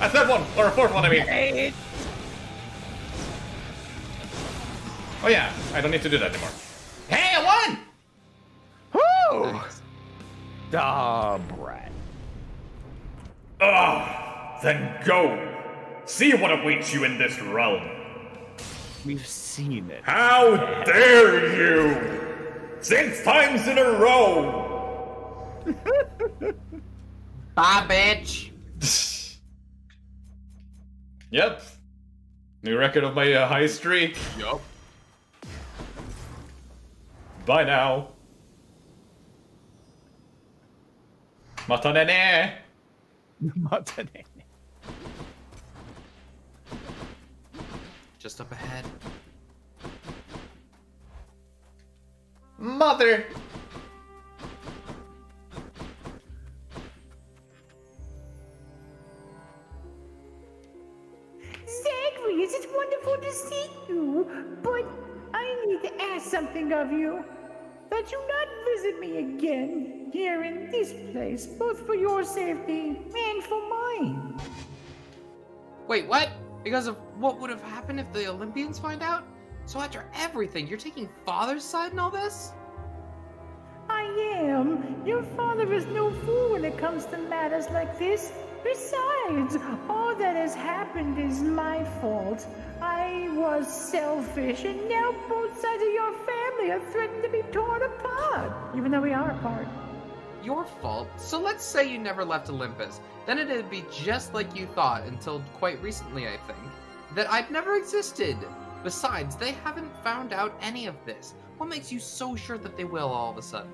A third one, or a fourth one, I mean. Oh yeah, I don't need to do that anymore. Hey, I won! Woo! Ah, brat. Then go. See what awaits you in this realm. We've seen it. How dare you! 6 times in a row! Bye, bitch. Yep. New record of my high streak. Yup. Bye now. Matanene! Matanene. Just up ahead. Mother! Zagreus, it's wonderful to see you, but I need to ask something of you. That you not visit me again here in this place, both for your safety and for mine. Wait, what? Because of what would have happened if the Olympians find out? So after everything, you're taking Father's side in all this? I am. Your father is no fool when it comes to matters like this. Besides, all that has happened is my fault. I was selfish, and now both sides of your family are threatened to be torn apart, even though we are apart. Your fault? So let's say you never left Olympus. Then it'd be just like you thought until quite recently, I think, that I'd never existed. Besides, they haven't found out any of this. What makes you so sure that they will all of a sudden?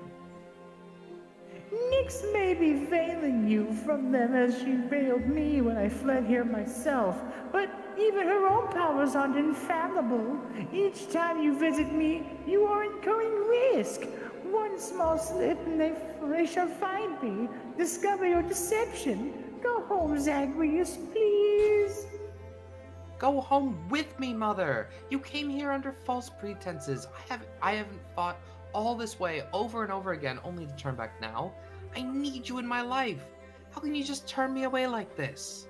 Nyx may be veiling you from them as she veiled me when I fled here myself, but even her own powers aren't infallible. Each time you visit me, you are incurring risk. One small slip and they shall find me, discover your deception. Go home, Zagreus, please. Go home with me, Mother! You came here under false pretenses. I haven't fought all this way over and over again only to turn back now. I need you in my life. How can you just turn me away like this?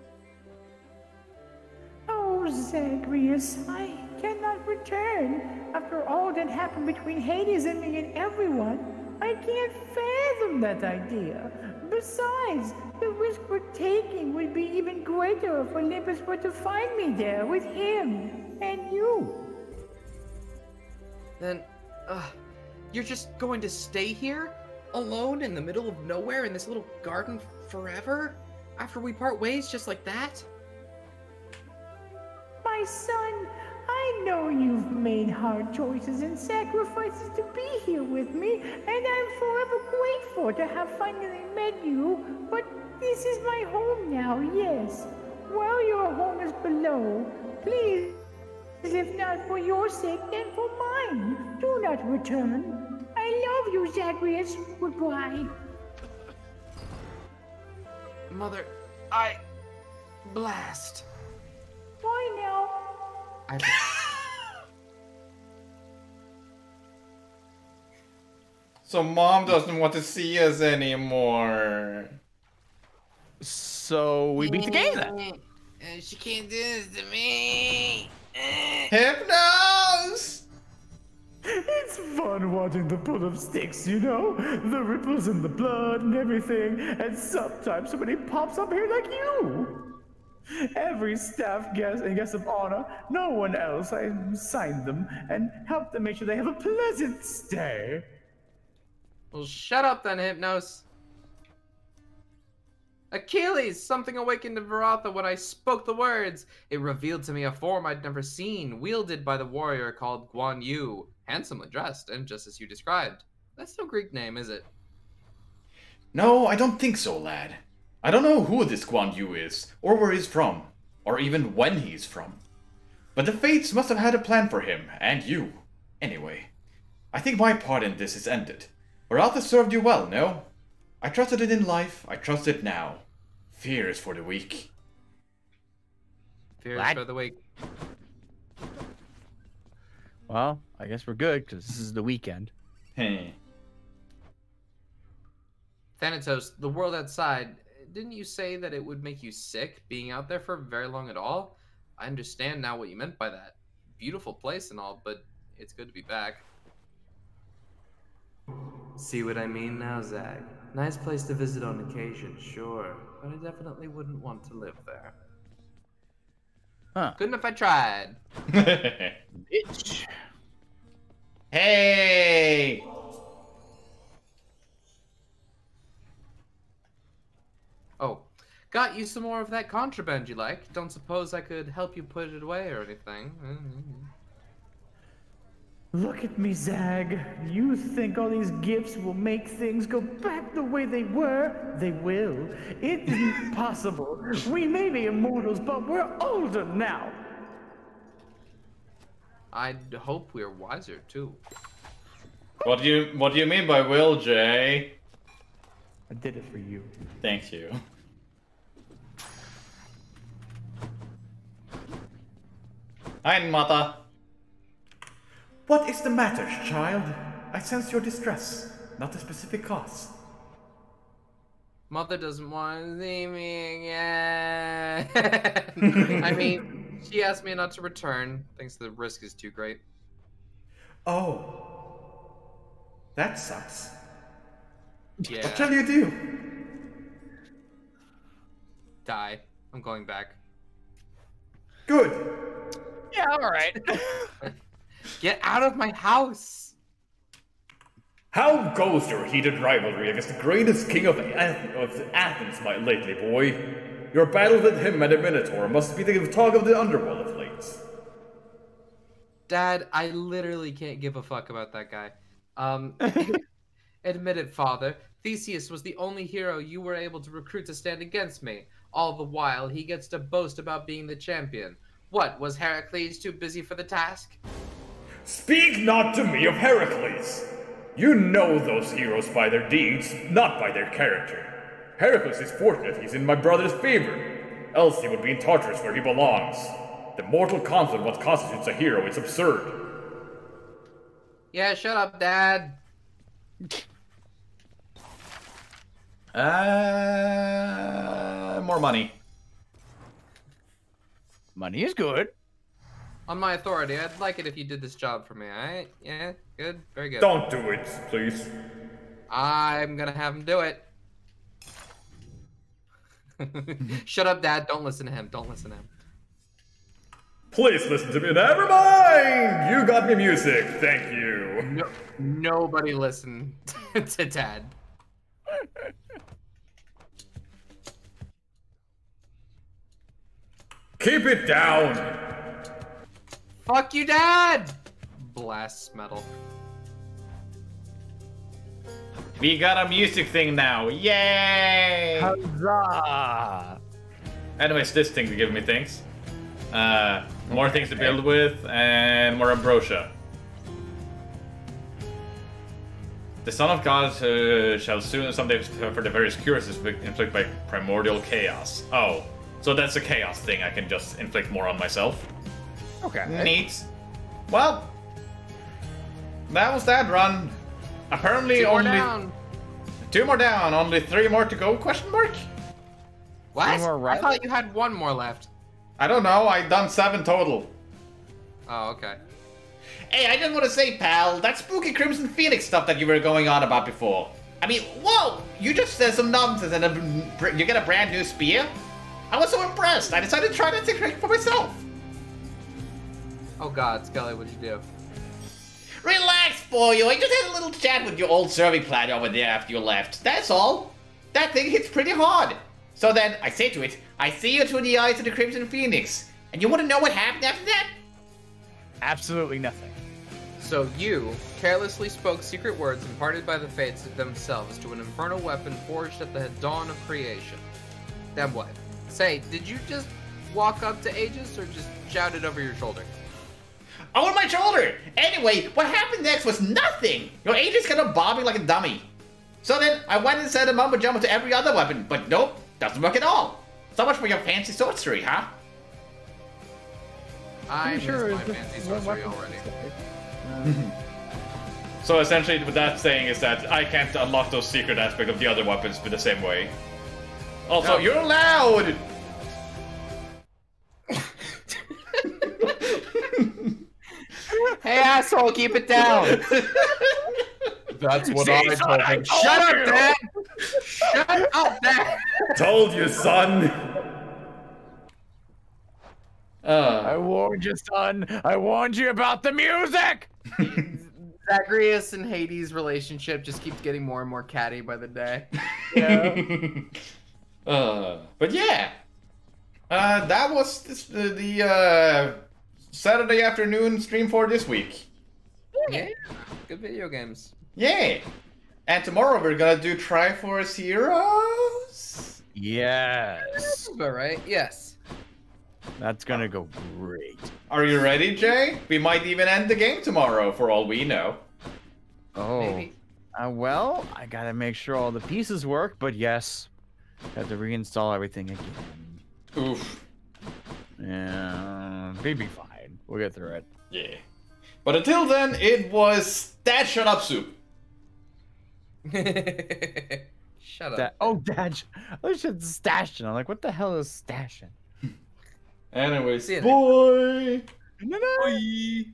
Oh, Zagreus, I cannot return. After all that happened between Hades and me and everyone, I can't fathom that idea. Besides, the risk we're taking would be even greater if Olympus were to find me there with him and you. Then, you're just going to stay here? Alone in the middle of nowhere in this little garden forever? After we part ways just like that? My son, I know you've made hard choices and sacrifices to be here with me, and I'm forever grateful to have finally met you, but this is my home now, yes. While your home is below, please, if not for your sake, then for mine, do not return. I love you, Zagreus. Goodbye. Mother, blast. Why now? So Mom doesn't want to see us anymore. So we beat the game then. She can't do this to me. Hypnos! It's fun watching the pull of sticks, you know? The ripples in the blood and everything, and sometimes somebody pops up here like you. Every staff guest and guest of honor, no one else, I signed them and helped them make sure they have a pleasant stay. Well, shut up then, Hypnos. Achilles! Something awakened in Varatha when I spoke the words. It revealed to me a form I'd never seen, wielded by the warrior called Guan Yu. Handsomely dressed, and just as you described. That's no Greek name, is it? No, I don't think so, lad. I don't know who this Guan Yu is, or where he's from, or even when he's from. But the Fates must have had a plan for him, and you. Anyway, I think my part in this is ended. Varatha served you well, no? I trusted it in life, I trust it now. Fear is for the weak. Fear is for the weak. Well, I guess we're good, because this is the weekend. Thanatos, the world outside, didn't you say that it would make you sick being out there for very long at all? I understand now what you meant by that. Beautiful place and all, but it's good to be back. See what I mean now, Zag? Nice place to visit on occasion, sure, but I definitely wouldn't want to live there. Huh. Couldn't if I tried. Bitch. Hey! Oh, got you some more of that contraband you like. Don't suppose I could help you put it away or anything. Look at me, Zag. You think all these gifts will make things go back the way they were? They will. It isn't possible. We may be immortals, but we're older now. I hope we're wiser too. What do you mean by will, Jay? I did it for you. Thank you. Hi, Mata. What is the matter, child? I sense your distress, not a specific cause. Mother doesn't want to see me again. I mean, she asked me not to return, thinks the risk is too great. Oh. That sucks. Yeah. What shall you do? Die. I'm going back. Good. Yeah, alright. Get out of my house! How goes your heated rivalry against the greatest king of Athens, my lately boy? Your battle with him and the Minotaur must be the talk of the Underworld of late. Dad, I literally can't give a fuck about that guy. Admit it, father. Theseus was the only hero you were able to recruit to stand against me. All the while, he gets to boast about being the champion. What, was Heracles too busy for the task? Speak not to me of Heracles! You know those heroes by their deeds, not by their character. Heracles is fortunate he's in my brother's favor, else he would be in Tartarus where he belongs. The mortal conflict what constitutes a hero is absurd. Yeah, shut up, Dad. More money. Money is good. On my authority, I'd like it if you did this job for me, alright? Yeah, good, very good. Don't do it, please. I'm gonna have him do it. Shut up, Dad. Don't listen to him. Don't listen to him. Please listen to me. Never mind! You got me music. Thank you. No, nobody listen to Dad. Keep it down. Fuck you, Dad! Blasts metal. We got a music thing now. Yay! Huzzah! Anyways, this thing to give me things. More things to build with, and more ambrosia. The Son of God shall soon someday for the various cures inflict by primordial chaos. Oh, so that's a chaos thing. I can just inflict more on myself. Okay. Neat. Well, that was that run. Apparently Two more only down. 2 more down. Only 3 more to go? Question mark. What? More right? I thought you had 1 more left. I don't know. I done 7 total. Oh, okay. Hey, I just want to say, pal, that spooky Crimson Phoenix stuff that you were going on about before. I mean, whoa! You just said some nonsense and you get a brand new spear? I was so impressed. I decided to try that trick for myself. Oh God, Skelly, what'd you do? Relax, boyo. I just had a little chat with your old serving plan over there after you left. That's all. That thing hits pretty hard. So then, I say to it, I see you through the eyes of the Crimson Phoenix. And you want to know what happened after that? Absolutely nothing. So you carelessly spoke secret words imparted by the fates themselves to an infernal weapon forged at the dawn of creation. Then what? Say, did you just walk up to Aegis or just shout it over your shoulder? Over my shoulder! Anyway, what happened next was nothing! Your agent's kind of bobbing like a dummy. So then, I went and said a mumbo jumbo to every other weapon, but nope, doesn't work at all. So much for your fancy sorcery, huh? I miss sure my fancy sorcery already. So essentially, what that's saying is that I can't unlock those secret aspects of the other weapons in the same way. Also, No. you're loud! Hey asshole, keep it down! That's what I told him. Shut up, Dad! Shut up, Dad! Told you, son. I warned you, son. I warned you about the music! Zagreus and Hades' relationship just keeps getting more and more catty by the day. But yeah, that was the Saturday afternoon stream for this week. Yeah, good video games. Yeah. And tomorrow we're gonna do Triforce Heroes. Yes. All right. Yes. That's gonna go great. Are you ready, Jay? We might even end the game tomorrow, for all we know. Oh. Maybe. Well, I gotta make sure all the pieces work, but yes. Have to reinstall everything again. Oof. Yeah, we'll be fine. We'll get through it. Yeah. But until then, it was Dad Shut Up Soup. Shut up. Dad. I said stashing. I'm like, what the hell is stashing? Anyways, See you boy. Bye.